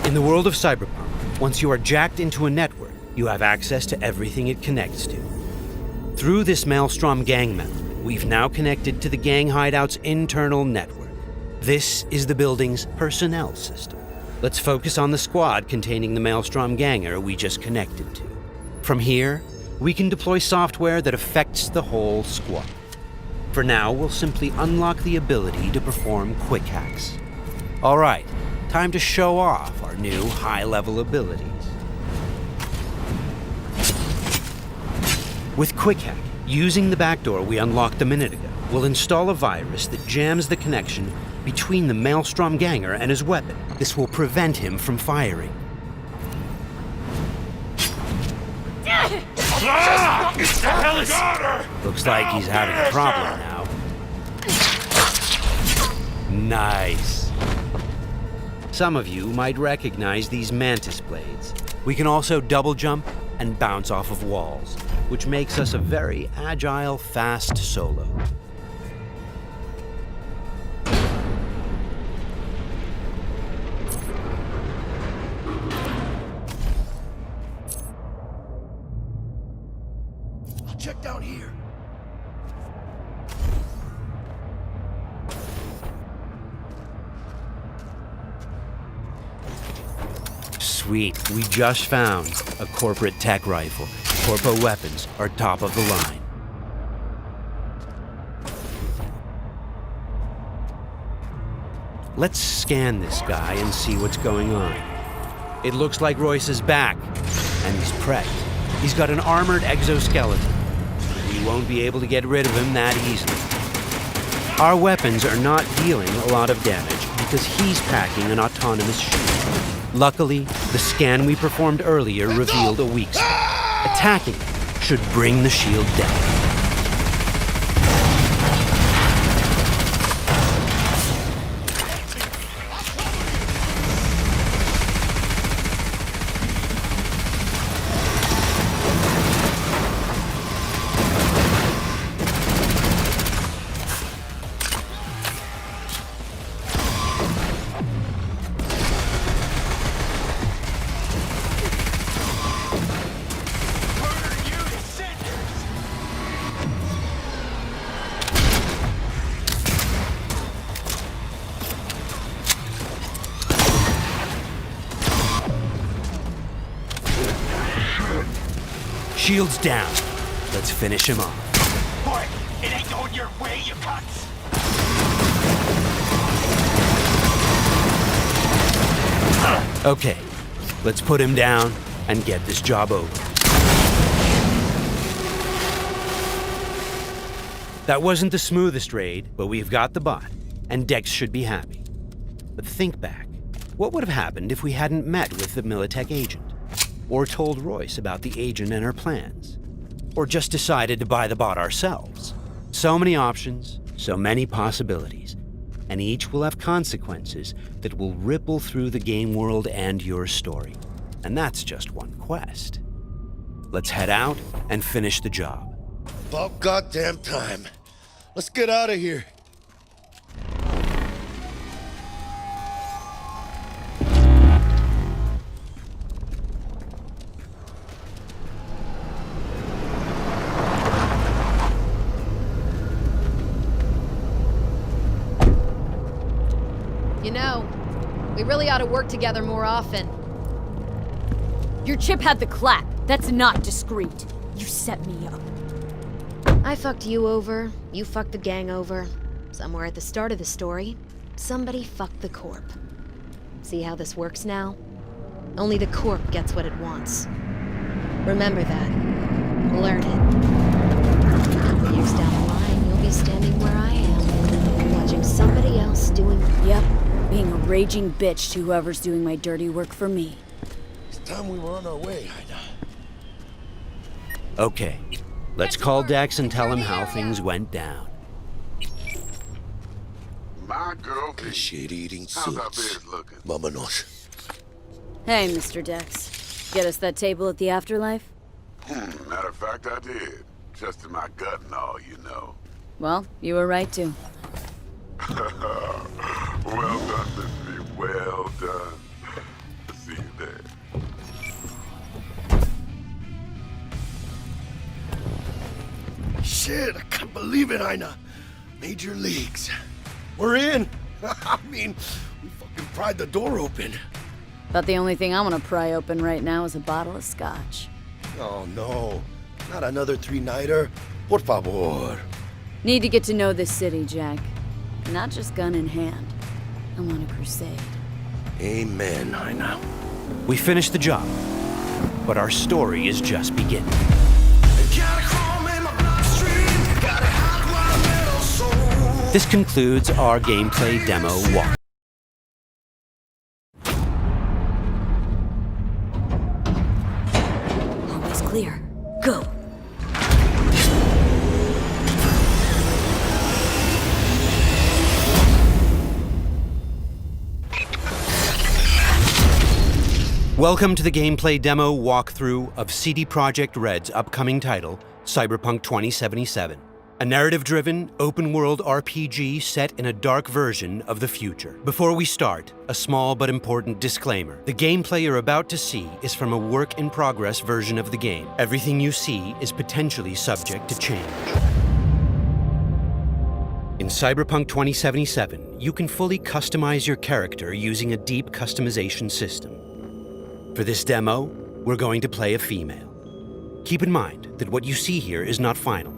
In the world of Cyberpunk, once you are jacked into a network, you have access to everything it connects to. Through this Maelstrom gang member, we've now connected to the gang hideout's internal network. This is the building's personnel system. Let's focus on the squad containing the Maelstrom ganger we just connected to. From here, we can deploy software that affects the whole squad. For now, we'll simply unlock the ability to perform quick hacks. All right, time to show off our new high-level abilities. With Quick Hack, using the backdoor we unlocked a minute ago, we'll install a virus that jams the connection between the Maelstrom ganger and his weapon. This will prevent him from firing. Looks like he's having a problem now. Nice. Some of you might recognize these mantis blades. We can also double jump and bounce off of walls, which makes us a very agile, fast solo. I'll check down here. Sweet, we just found a corporate tech rifle. Corpo weapons are top of the line. Let's scan this guy and see what's going on. It looks like Royce is back, and he's prepped. He's got an armored exoskeleton. We won't be able to get rid of him that easily. Our weapons are not dealing a lot of damage because he's packing an autonomous shield. Luckily, the scan we performed earlier revealed a weak spot. Attacking it should bring the shield down. Shield's down. Let's finish him off. Boy, it ain't going your way, you cunts. Okay, let's put him down and get this job over. That wasn't the smoothest raid, but we've got the bot, and Dex should be happy. But think back. What would have happened if we hadn't met with the Militech agent? Or told Royce about the agent and her plans? Or just decided to buy the bot ourselves? So many options, so many possibilities, and each will have consequences that will ripple through the game world and your story. And that's just one quest. Let's head out and finish the job. About goddamn time. Let's get out of here. You know, we really ought to work together more often. Your chip had the clap. That's not discreet. You set me up. I fucked you over, you fucked the gang over. Somewhere at the start of the story, somebody fucked the Corp. See how this works now? Only the Corp gets what it wants. Remember that. Learn it. Years down the line, you'll be standing where I am, watching somebody else doing... Yep, being a raging bitch to whoever's doing my dirty work for me. It's time we were on our way, Ida. Okay, let's call Dex and tell him how things went down. My girl, the shit-eating suits. Vámonos. Hey, Mr. Dex. Get us that table at the afterlife? Matter of fact, I did. Just in my gut and all, you know. Well, you were right to. Well done, Miss V. Well done. See you there. Shit, I can't believe it, Ina. Major leagues. We're in. I mean, we fucking pried the door open. But the only thing I want to pry open right now is a bottle of scotch. Oh, no. Not another three-nighter. Por favor. Need to get to know this city, Jack. Not just gun in hand. I'm on a crusade. Amen, Ina. We finished the job, but our story is just beginning. This concludes our gameplay demo walk. Always clear. Go! Welcome to the gameplay demo walkthrough of CD Projekt Red's upcoming title, Cyberpunk 2077. A narrative-driven, open-world RPG set in a dark version of the future. Before we start, a small but important disclaimer. The gameplay you're about to see is from a work-in-progress version of the game. Everything you see is potentially subject to change. In Cyberpunk 2077, you can fully customize your character using a deep customization system. For this demo, we're going to play a female. Keep in mind that what you see here is not final.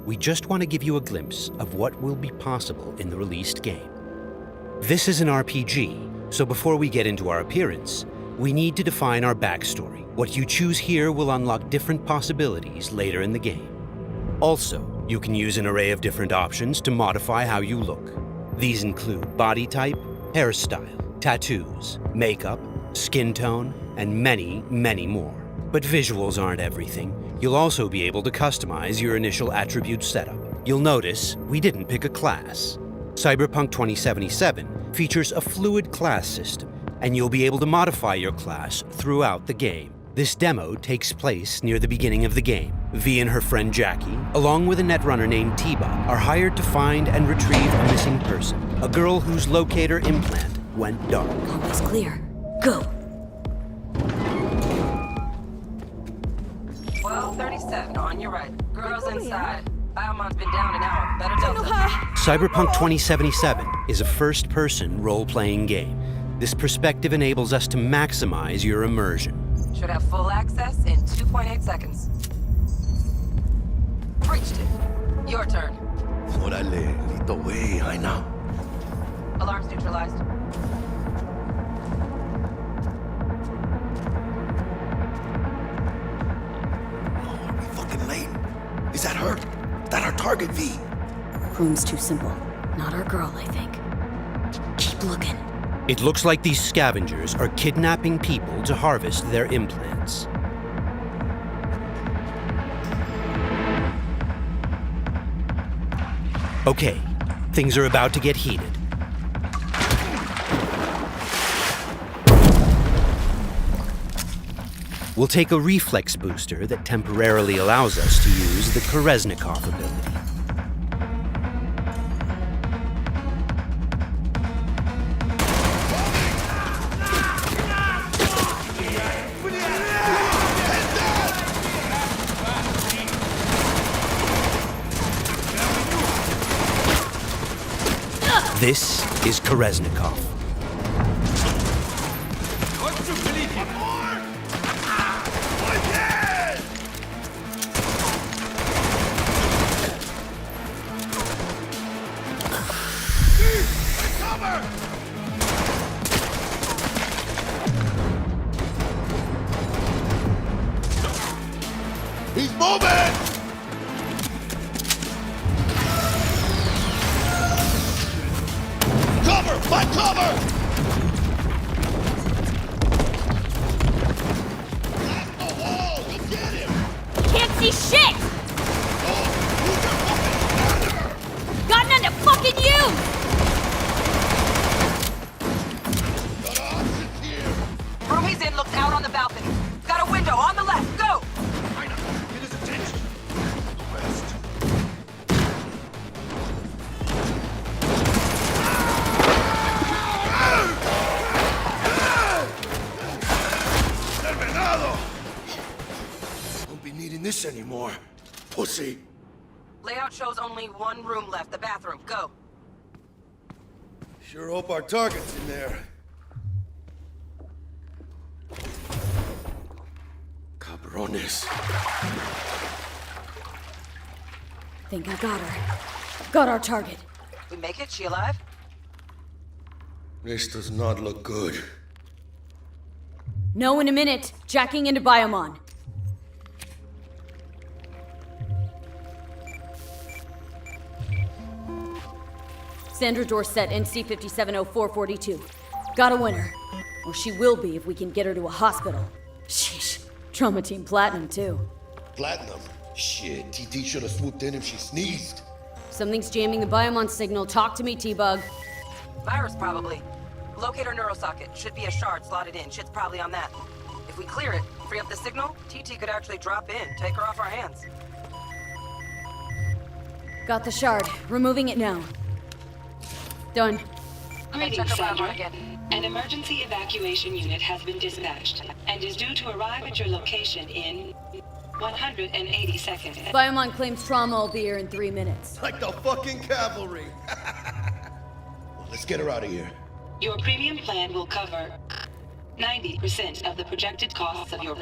We just want to give you a glimpse of what will be possible in the released game. This is an RPG, so before we get into our appearance, we need to define our backstory. What you choose here will unlock different possibilities later in the game. Also, you can use an array of different options to modify how you look. These include body type, hairstyle, tattoos, makeup, skin tone, and many, many more. But visuals aren't everything. You'll also be able to customize your initial attribute setup. You'll notice we didn't pick a class. Cyberpunk 2077 features a fluid class system, and you'll be able to modify your class throughout the game. This demo takes place near the beginning of the game. V and her friend Jackie, along with a netrunner named Tiba, are hired to find and retrieve a missing person, a girl whose locator implant went dark. Always clear. Go! 12:37 on your right. Girls inside. Biomon's been down an hour. Better double. Cyberpunk 2077 is a first-person role-playing game. This perspective enables us to maximize your immersion. Should have full access in 2.8 seconds. Reached it. Your turn. Órale, lead the way, Ina. Alarms neutralized. Late. Is that her? Is that our target, V? Room's too simple. Not our girl, I think. Keep looking. It looks like these scavengers are kidnapping people to harvest their implants. Okay, things are about to get heated. We'll take a reflex booster that temporarily allows us to use the Koreznikov ability. This is Koreznikov. He's moving! Can't see shit! Got none to fucking use! Room he's in looks out on the balcony. Got a window on the left. Go! Won't be needing this anymore. Pussy. Layout shows only one room left, the bathroom. Go. Sure hope our target's in there. Cabrones. Think I got her. Got our target. We make it? She alive? This does not look good. No, in a minute. Jacking into Biomon. Sandra Dorset, NC 570442. Got a winner. Or she will be if we can get her to a hospital. Sheesh. Trauma Team Platinum, too. Platinum? Shit, TT should have swooped in if she sneezed. Something's jamming the Biomon signal. Talk to me, T-Bug. Virus, probably. Locate her neurosocket. Should be a shard slotted in. Shit's probably on that. If we clear it, free up the signal, TT could actually drop in, take her off our hands. Got the shard. Removing it now. Done. Greetings, Sandra. An emergency evacuation unit has been dispatched and is due to arrive at your location in 180 seconds. Biomon claims trauma will be here in 3 minutes. Like the fucking cavalry. Well, let's get her out of here. Your premium plan will cover 90% of the projected costs of your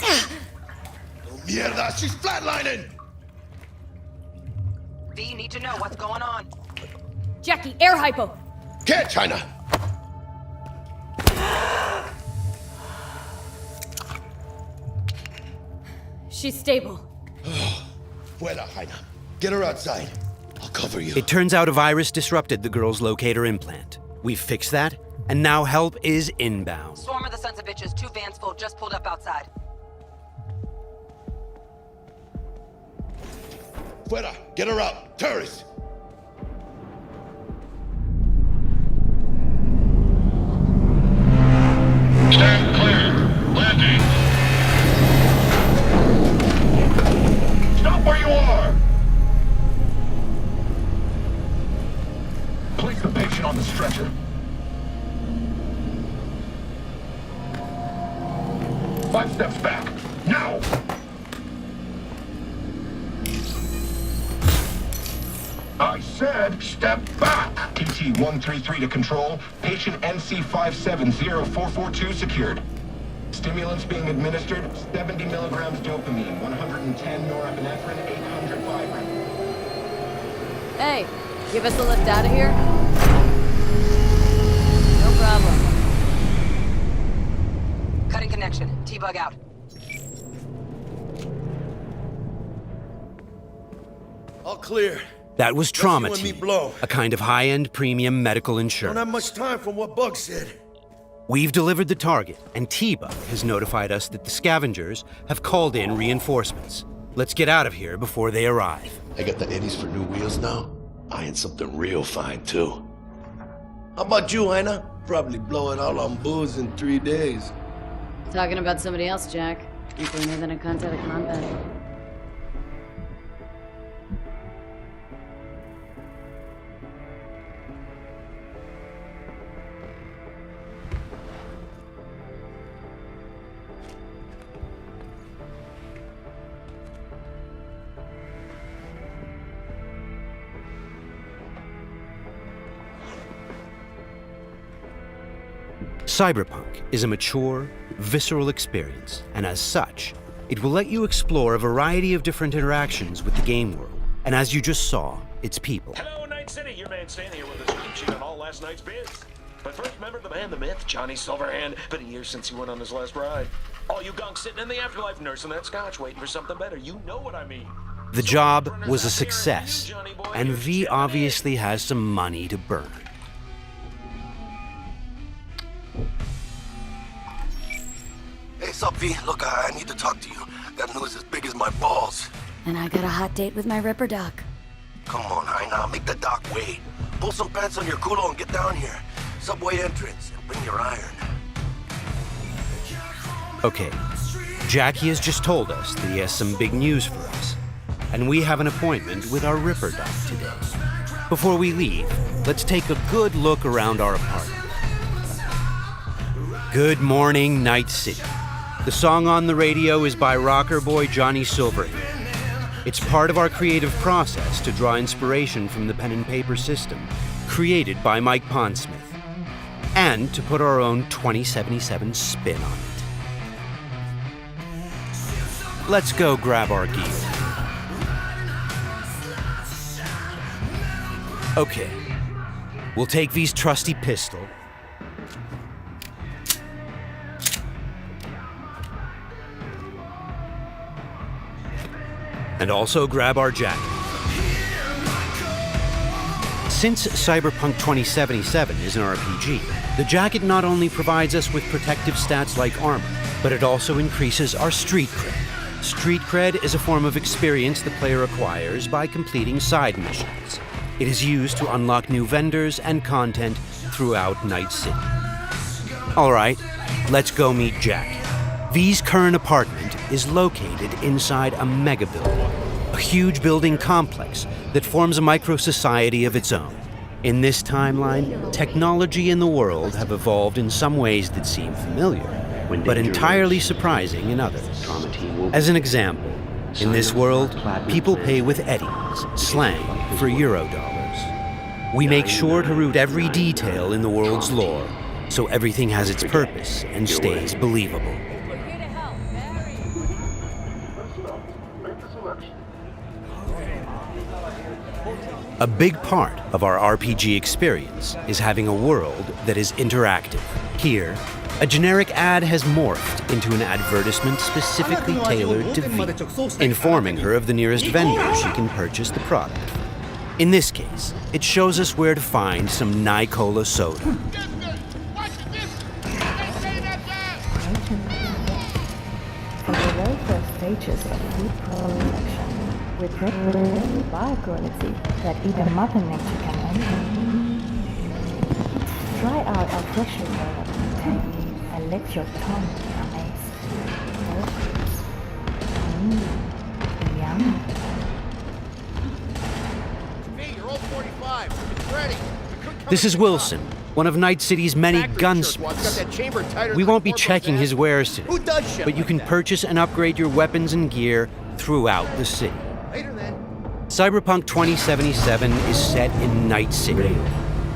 Oh, mierda, she's flatlining! V, you need to know what's going on. Jackie, air hypo! Get China! She's stable. Fuera, Jaina. Get her outside. I'll cover you. It turns out a virus disrupted the girl's locator implant. We've fixed that, and now help is inbound. Swarm of the sons of bitches, 2 vans full, just pulled up outside. Fuera! Get her out! Terrorists! Stand clear. Landing. Stop where you are! Place the patient on the stretcher. 5 steps back. Now! I said step back! PT-133 to control. Patient NC570442 secured. Stimulants being administered, 70 milligrams dopamine, 110 norepinephrine, 800 Vibrant. Hey, give us a lift out of here? No problem. Cutting connection. T-Bug out. All clear. That was Trauma Let's you and Team, me blow. a kind of high-end premium medical Don't insurance. have much time from what Bug said. We've delivered the target, and T-Bug has notified us that the scavengers have called in reinforcements. Let's get out of here before they arrive. I got the eddies for new wheels now. Buying something real fine, too. How about you, Jaina? Probably blow it all on booze in 3 days. Talking about somebody else, Jack. You cleaner than a cunt out of combat. Cyberpunk is a mature, visceral experience, and as such, it will let you explore a variety of different interactions with the game world. And as you just saw, its people. Hello, Night City. Your man Stan here with a sweep sheet on all last night's bids. But first, remember the man, the myth, Johnny Silverhand. Been a year since he went on his last ride. All you gunks sitting in the afterlife nursing that scotch, waiting for something better. You know what I mean. The job was a success, and V obviously has some money to burn. Hey, sup, V? Look, I need to talk to you. Got news as big as my balls. And I got a hot date with my Ripper Doc. Come on, Aina, make the doc wait. Pull some pants on your culo and get down here. Subway entrance, and bring your iron. Okay, Jackie has just told us that he has some big news for us, and we have an appointment with our Ripper Doc today. Before we leave, let's take a good look around our apartment. Good morning, Night City. The song on the radio is by rocker boy Johnny Silverhand. It's part of our creative process to draw inspiration from the pen and paper system created by Mike Pondsmith, and to put our own 2077 spin on it. Let's go grab our gear. Okay, we'll take V's trusty pistol, and also grab our jacket. Since Cyberpunk 2077 is an RPG, the jacket not only provides us with protective stats like armor, but it also increases our street cred. Street cred is a form of experience the player acquires by completing side missions. It is used to unlock new vendors and content throughout Night City. All right, let's go meet Jack. V's current apartment is located inside a mega building, a huge building complex that forms a micro-society of its own. In this timeline, technology and the world have evolved in some ways that seem familiar, but entirely surprising in others. As an example, in this world, people pay with eddies, slang for Eurodollars. We make sure to root every detail in the world's lore, so everything has its purpose and stays believable. A big part of our RPG experience is having a world that is interactive. Here, a generic ad has morphed into an advertisement specifically tailored to V, informing her of the nearest vendor she can purchase the product. In this case, it shows us where to find some Nicola soda. For the very first stages of food production, we produce bio-quality that even Mother Nature can envy. Try out our freshly developed tank and let your tongue be amazed. Yum. Hey, you're all 45. It's ready. This is Wilson, one of Night City's many gunsmiths. We won't be checking his wares today, but you can purchase and upgrade your weapons and gear throughout the city. Cyberpunk 2077 is set in Night City,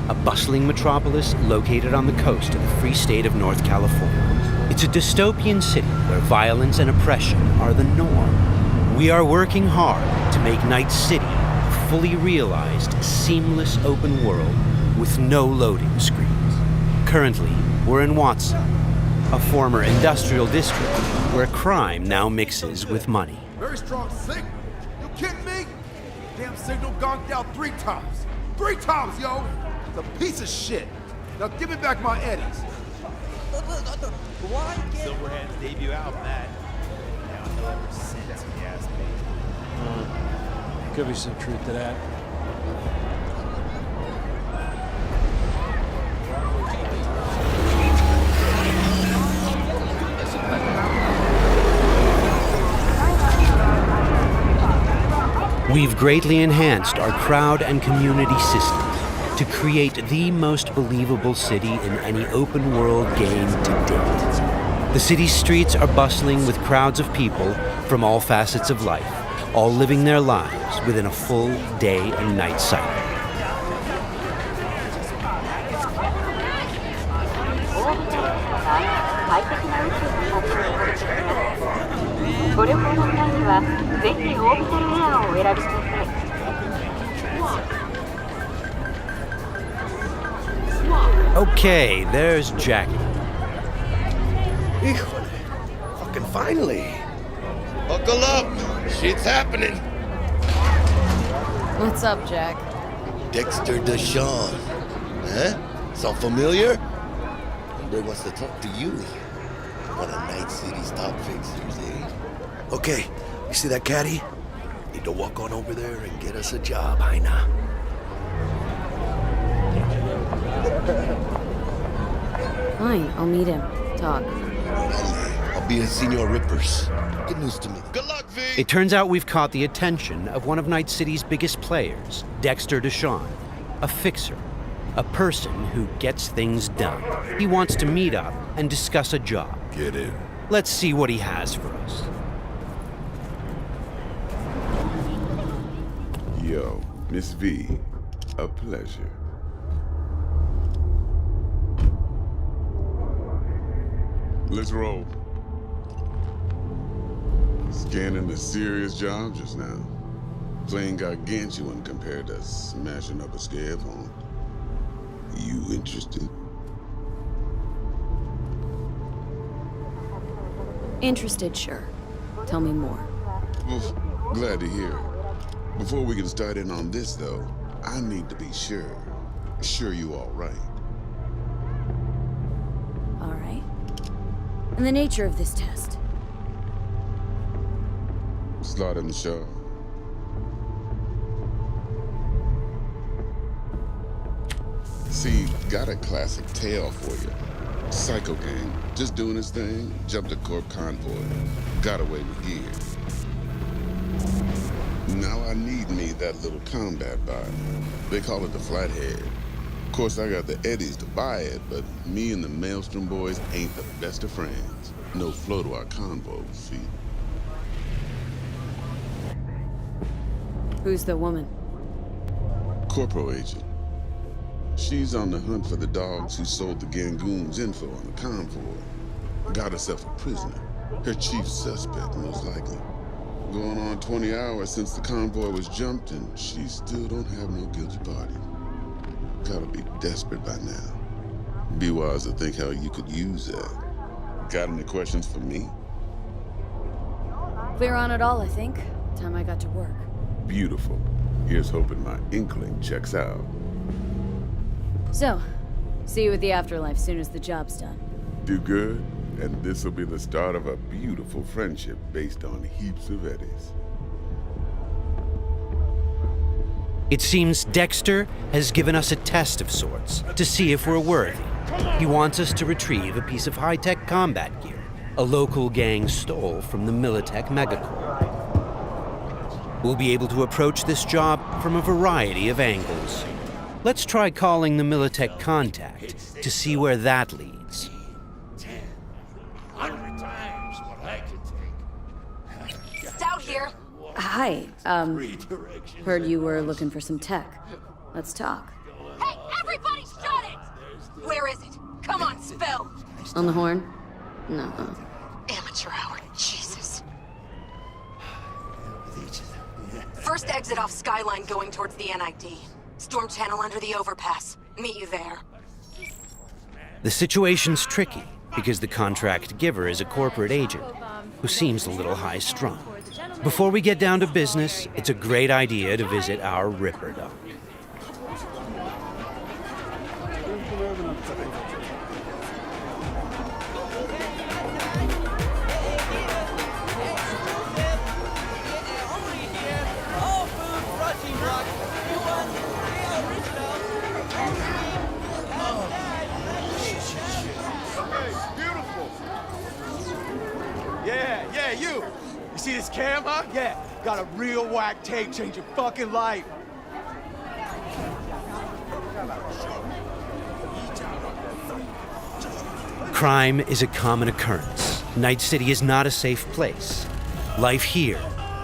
a bustling metropolis located on the coast of the Free State of North California. It's a dystopian city where violence and oppression are the norm. We are working hard to make Night City a fully realized, seamless open world with no loading screens. Currently, we're in Watson, a former industrial district where crime now mixes with money. Very strong signal. You kidding me? Damn signal gonked out 3 times. 3 times, yo! It's a piece of shit. Now give me back my eddies. Silverhand's debut album, that. Now no ever since, if you ask me. Could be some truth to that. We've greatly enhanced our crowd and community systems to create the most believable city in any open-world game to date. The city's streets are bustling with crowds of people from all facets of life, all living their lives within a full day and night cycle. Okay, there's Jackie. Híjole. Fucking finally. Buckle up. Shit's happening. What's up, Jack? Dexter Deshawn. Huh? Sound familiar? Hombre wants to talk to you. One of Night City's top fixers, eh? Okay, you see that caddy? Need to walk on over there and get us a job, Jaina. Fine, I'll meet him. Talk. I'll be at Senor Ripper's. Good news to me. Good luck, V! It turns out we've caught the attention of one of Night City's biggest players, Dexter Deshawn, a fixer, a person who gets things done. He wants to meet up and discuss a job. Get in. Let's see what he has for us. Yo, Miss V, a pleasure. Let's roll. Scanning a serious job just now. Playing gargantuan compared to smashing up a scare phone. You interested? Interested, sure. Tell me more. Well, glad to hear it. Before we can start in on this, though, I need to be sure. Sure you all right. All right. And the nature of this test? Slot in the show. See, got a classic tale for you. Psycho gang, just doing his thing, jumped a corp convoy, got away with gear. Now I need me that little combat bot. They call it the Flathead. Of course, I got the Eddies to buy it, but me and the Maelstrom boys ain't the best of friends. No flow to our convo, see? Who's the woman? Corporal agent. She's on the hunt for the dogs who sold the Gangoons info on the convoy. Got herself a prisoner. Her chief suspect, most likely. Going on 20 hours since the convoy was jumped, and she still don't have no guilty party. Gotta be desperate by now. Be wise to think how you could use that. Got any questions for me? Clear on it all, I think. Time I got to work. Beautiful. Here's hoping my inkling checks out. So, see you at the afterlife soon as the job's done. Do good, and this'll be the start of a beautiful friendship based on heaps of eddies. It seems Dexter has given us a test of sorts to see if we're worthy. He wants us to retrieve a piece of high-tech combat gear a local gang stole from the Militech megacorp. We'll be able to approach this job from a variety of angles. Let's try calling the Militech contact to see where that leads. 100 times what I could take. Stout here. Hi, heard you were looking for some tech. Let's talk. Hey, everybody shut it! Where is it? Come on, spill! On the horn? No. Amateur hour, Jesus. First exit off Skyline going towards the NID. Storm channel under the overpass. Meet you there. The situation's tricky because the contract giver is a corporate agent who seems a little high-strung. Before we get down to business, it's a great idea to visit our Ripper Dock. Yeah, you! You see this cam, huh? Yeah, got a real whack tape, change your fucking life. Crime is a common occurrence. Night City is not a safe place. Life here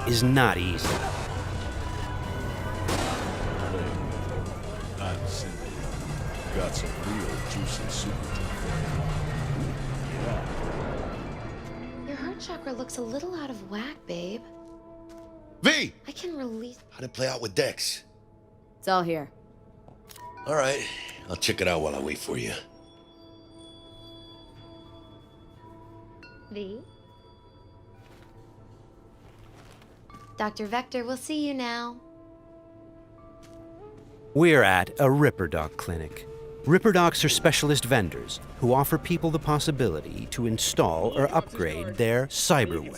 is not easy. Got some real juicy soup. Your heart chakra looks a little out of whack, babe. V! I can release. How'd it play out with Dex? It's all here. All right, I'll check it out while I wait for you. V? Dr. Vector, we'll see you now. We're at a Ripper Doc clinic. Ripper Docs are specialist vendors who offer people the possibility to install or upgrade their cyberware.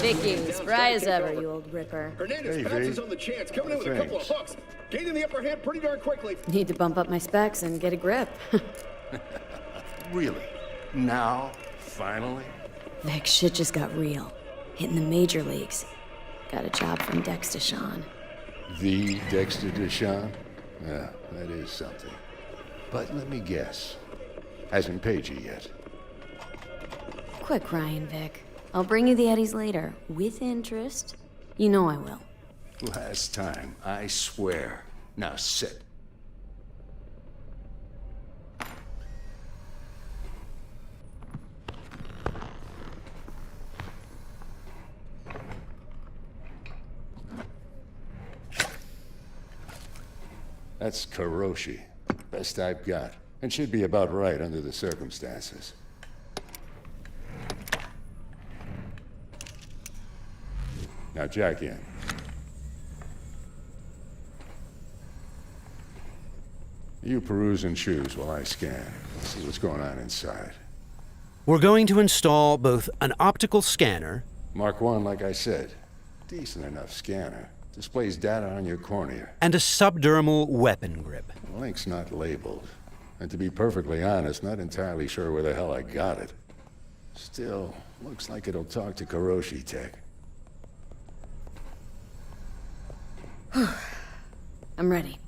Vicky, spry as ever, you old Ripper. Hernandez pounces on the chance, coming in with a couple of hooks. Gaining the upper hand pretty darn quickly. Need to bump up my specs and get a grip. Really? Now? Finally? Vic, shit just got real. Hitting the major leagues. Got a job from Dex Deshawn. The Dexter Deshawn? Yeah, that is something. But let me guess. Hasn't paid you yet. Quit crying, Vic. I'll bring you the Eddies later, with interest. You know I will. Last time, I swear. Now sit. That's Karoshi. Best I've got. And should be about right under the circumstances. Now jack in. You peruse and choose while I scan. See what's going on inside. We're going to install both an optical scanner... Mark 1, like I said. Decent enough scanner. Displays data on your cornea. And a subdermal weapon grip. The link's not labeled. And to be perfectly honest, not entirely sure where the hell I got it. Still, looks like it'll talk to Karoshi Tech. I'm ready.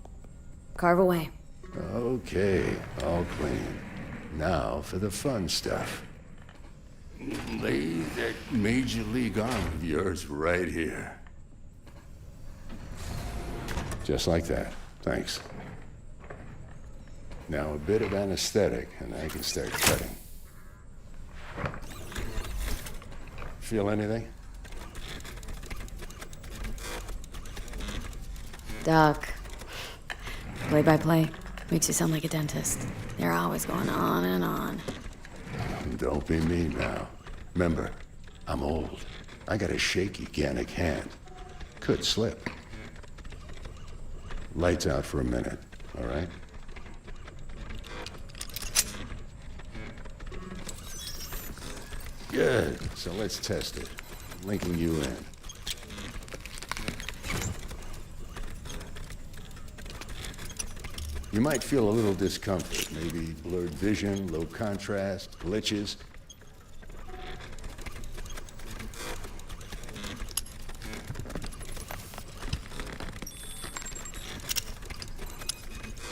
Carve away. Okay, all clean. Now for the fun stuff. Lay that Major League arm of yours right here. Just like that. Thanks. Now a bit of anesthetic, and I can start cutting. Feel anything? Doc. Play-by-play. Makes you sound like a dentist. They're always going on and on. Don't be mean now. Remember, I'm old. I got a shaky Gannic hand. Could slip. Lights out for a minute, all right? Good, so let's test it. Linking you in. You might feel a little discomfort, maybe blurred vision, low contrast, glitches.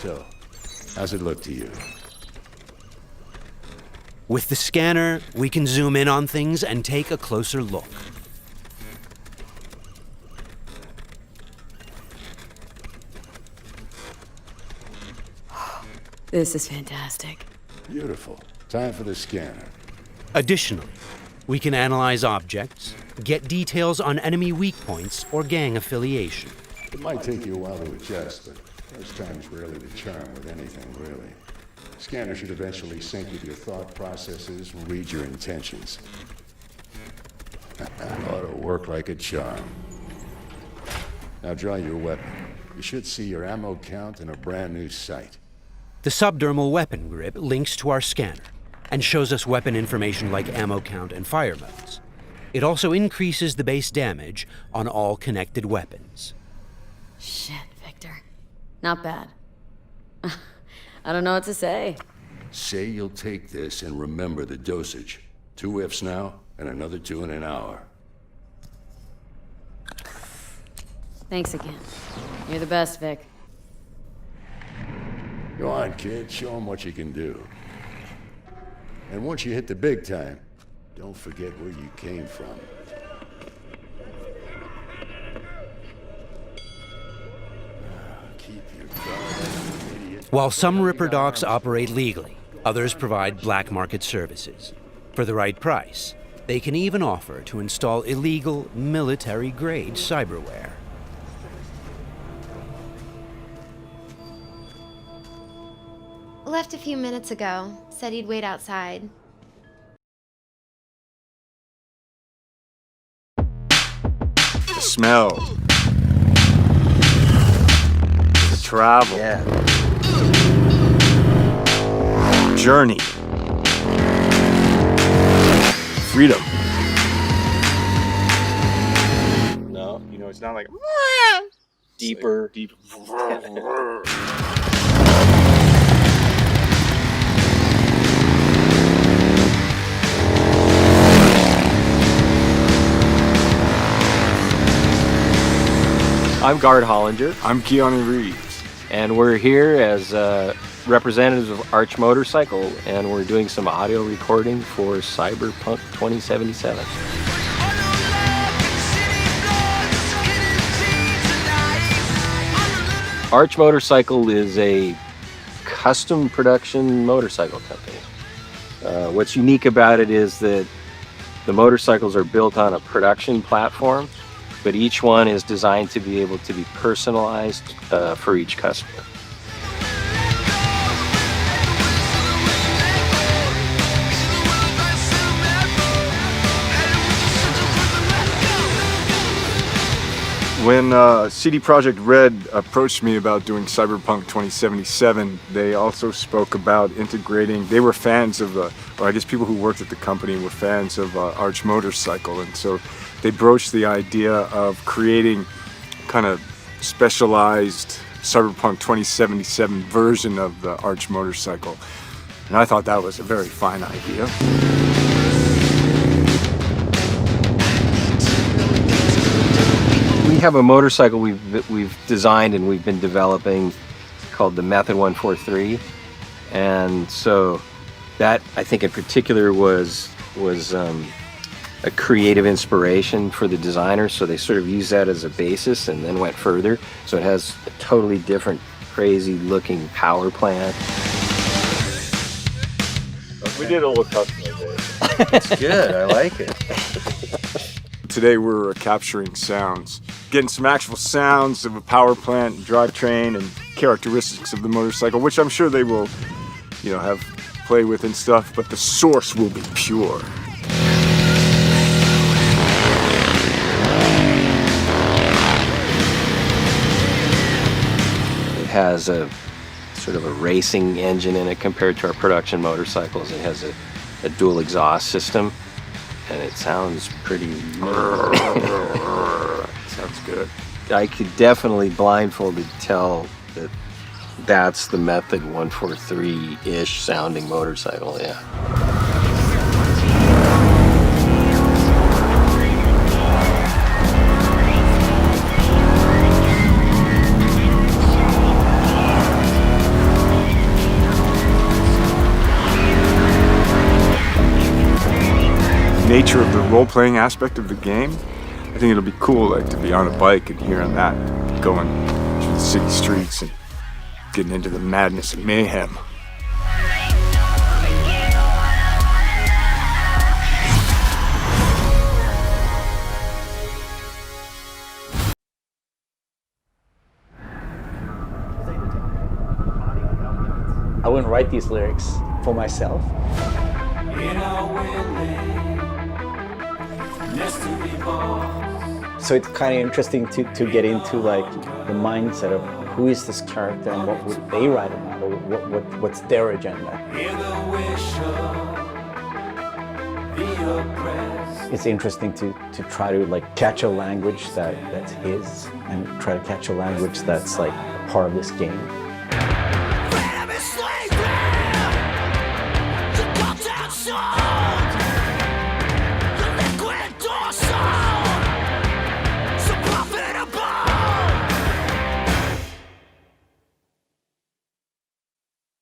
So, how's it look to you? With the scanner, we can zoom in on things and take a closer look. This is fantastic. Beautiful. Time for the scanner. Additionally, we can analyze objects, get details on enemy weak points or gang affiliation. It might take you a while to adjust, but first time's rarely the charm with anything, really. Scanner should eventually sync with your thought processes and read your intentions. Ought to work like a charm. Now draw your weapon. You should see your ammo count in a brand new sight. The subdermal weapon grip links to our scanner and shows us weapon information like ammo count and fire modes. It also increases the base damage on all connected weapons. Shit, Victor. Not bad. I don't know what to say. Say you'll take this and remember the dosage. 2 whiffs now, and another 2 in an hour. Thanks again. You're the best, Vic. Go on, kid. Show them what you can do. And once you hit the big time, don't forget where you came from. Keep your guard, idiot. While some Ripper Docs operate legally, others provide black market services. For the right price, they can even offer to install illegal, military-grade cyberware. Left a few minutes ago. Said he'd wait outside. The smell. travel. Yeah. Journey. Freedom. No, you know, it's not like deeper. Deep. I'm Guard Hollinger. I'm Keanu Reeves. And we're here as representatives of Arch Motorcycle, and we're doing some audio recording for Cyberpunk 2077. Arch Motorcycle is a custom production motorcycle company. What's unique about it is that the motorcycles are built on a production platform, but each one is designed to be able to be personalized for each customer. When CD Projekt Red approached me about doing Cyberpunk 2077, they also spoke about integrating. They were fans of, or I guess people who worked at the company were fans of Arch Motorcycle, and so they broached the idea of creating kind of specialized Cyberpunk 2077 version of the Arch Motorcycle. And I thought that was a very fine idea. We have a motorcycle we've designed and we've been developing called the Method 143, and so that I think in particular was a creative inspiration for the designers. So they sort of used that as a basis and then went further. So it has a totally different, crazy looking power plant. We did a little customization. It's good. I like it. Today we're capturing sounds, getting some actual sounds of a power plant, drivetrain, and characteristics of the motorcycle, which I'm sure they will, have play with and stuff, but the source will be pure. It has a sort of a racing engine in it compared to our production motorcycles. It has a dual exhaust system, and it sounds pretty... Sounds good. I could definitely blindfolded tell that that's the Method 143-ish sounding motorcycle, yeah. Nature of the role-playing aspect of the game, I think it'll be cool, to be on a bike and hearing that, going through the city streets and getting into the madness and mayhem. I wouldn't write these lyrics for myself. So it's kind of interesting to get into the mindset of who is this character and what would they write about, or what's their agenda. It's interesting to try to catch a language that's his and try to catch a language that's a part of this game.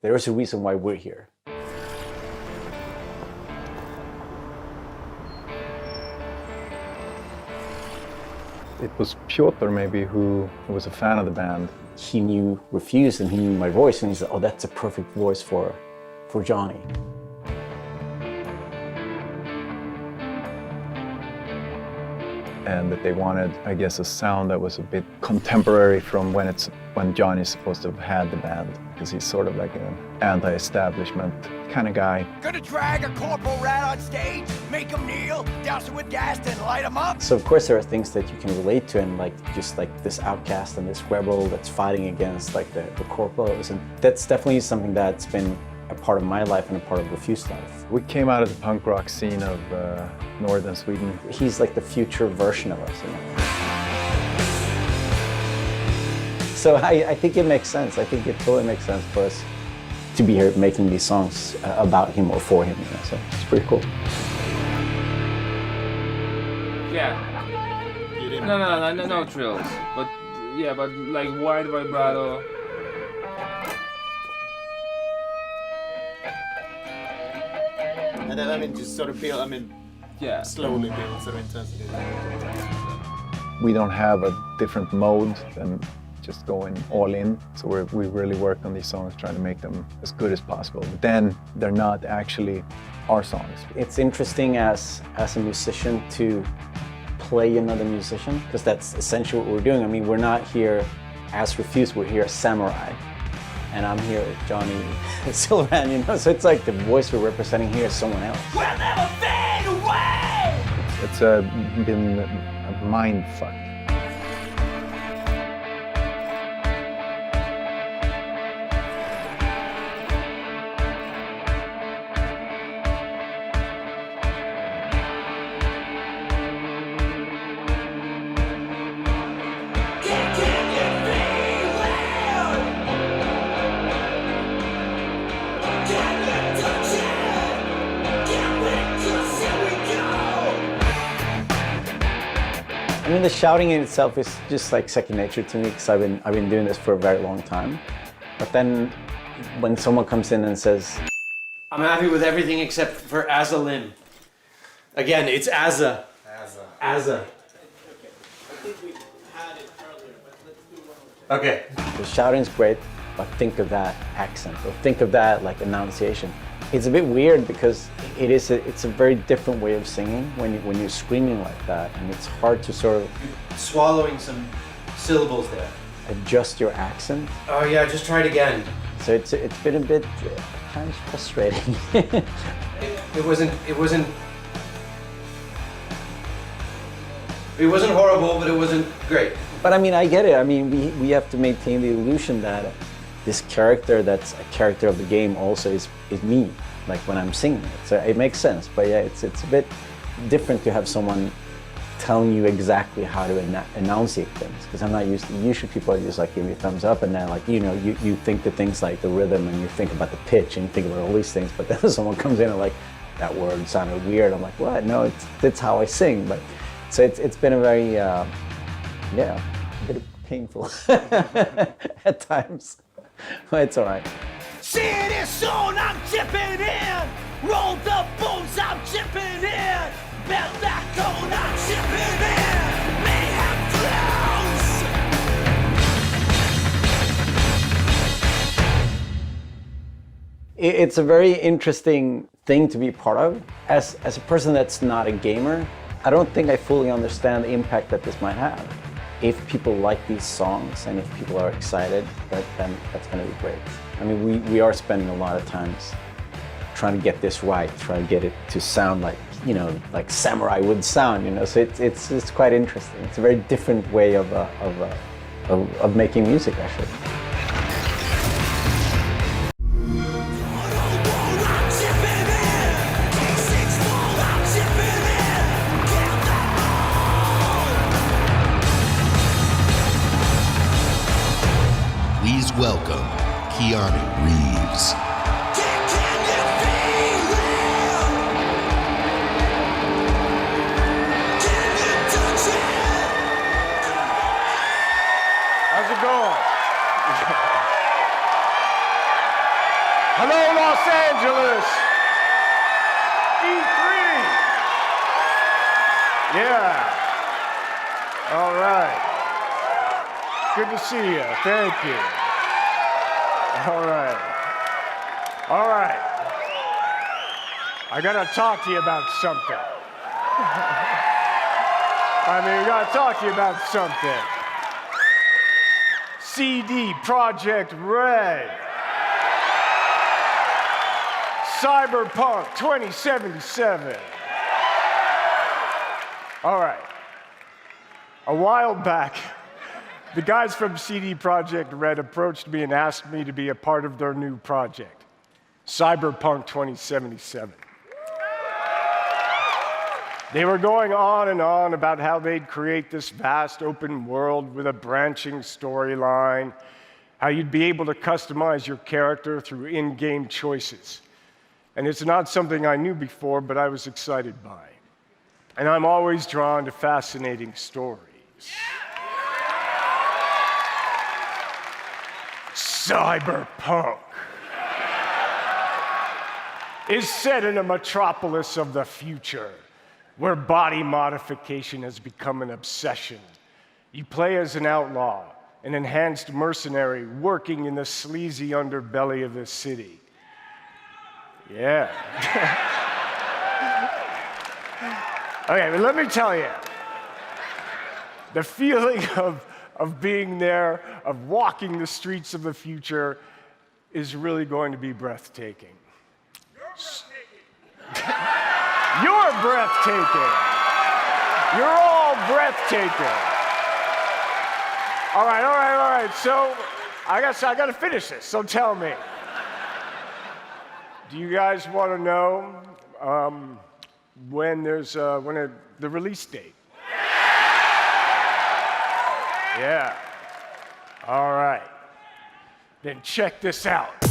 There is a reason why we're here. It was Piotr maybe who was a fan of the band. He knew Refused and he knew my voice and he said, oh, that's a perfect voice for Johnny. and that they wanted, I guess, a sound that was a bit contemporary from when Johnny's supposed to have had the band, because he's sort of like an anti-establishment kind of guy. Gonna drag a corporal rat on stage, make him kneel, douse him with gas, then light him up? So of course there are things that you can relate to, and like just like this outcast and this rebel that's fighting against like the corporals, and that's definitely something that's been a part of my life and a part of Refused life. We came out of the punk rock scene of northern Sweden. He's like the future version of us, you know? So I think it makes sense. I think it totally makes sense for us to be here making these songs about him or for him, you know? So it's pretty cool. Yeah. No trills. But yeah, but like wide vibrato. And then, I mean, just sort of build, yeah, slowly build sort of intensity. We don't have a different mode than just going all in. So we really work on these songs, trying to make them as good as possible. But then they're not actually our songs. It's interesting as a musician to play another musician, because that's essentially what we're doing. I mean, we're not here as Refused, we're here as Samurai. And I'm here with Johnny Silverhand, you know? So it's like the voice we're representing here is someone else. We'll never fade away! It's been a mind fuck. I mean, the shouting in itself is just like second nature to me, because I've been doing this for a very long time. But then when someone comes in and says, I'm happy with everything except for Azza Lim. Again, it's Azza. Azza. Okay. The shouting's great, but think of that accent, or think of that like enunciation. It's a bit weird because it's a very different way of singing when you're screaming like that, and it's hard to sort of swallowing some syllables there. Adjust your accent. Oh yeah, just try it again. So it's been a bit kind of frustrating. It wasn't horrible, but it wasn't great. But I mean, I get it. I mean, we have to maintain the illusion that this character that's a character of the game also is me, like when I'm singing it. So it makes sense. But yeah, it's a bit different to have someone telling you exactly how to enunciate things, because I'm not used to, usually people just like give me a thumbs up, and then like, you know, you think the things like the rhythm, and you think about the pitch, and you think about all these things, but then someone comes in and like, that word sounded weird. I'm like, what? No, that's how I sing. But so it's been a very, yeah, a bit painful at times. But it's all right. See this soon, I'm chipping in. Roll the bones, I'm chipping in. Belt that cone, I'm chipping in. Mayhem flows. It's a very interesting thing to be part of. As a person that's not a gamer, I don't think I fully understand the impact that this might have. If people like these songs and if people are excited, then that's going to be great. I mean, we are spending a lot of times trying to get this right, trying to get it to sound like, you know, like Samurai would sound, you know. So it's quite interesting. It's a very different way of making music, actually. Please welcome Keanu Reeves. How's it going? Hello, Los Angeles. E3. Yeah. All right. Good to see you. Thank you. All right. All right. I gotta talk to you about something. I mean, we gotta talk to you about something. CD Projekt Red. Cyberpunk 2077. All right. A while back, the guys from CD Projekt Red approached me and asked me to be a part of their new project, Cyberpunk 2077. They were going on and on about how they'd create this vast open world with a branching storyline, how you'd be able to customize your character through in-game choices. And it's not something I knew before, but I was excited by. And I'm always drawn to fascinating stories. Cyberpunk is set in a metropolis of the future, where body modification has become an obsession. You play as an outlaw, an enhanced mercenary working in the sleazy underbelly of the city. Yeah. Okay, but let me tell you, the feeling of being there, of walking the streets of the future, is really going to be breathtaking. You're breathtaking. You're all breathtaking. All right. So, I guess I gotta finish this. So tell me, do you guys want to know when the release date? Yeah. All right. Then check this out.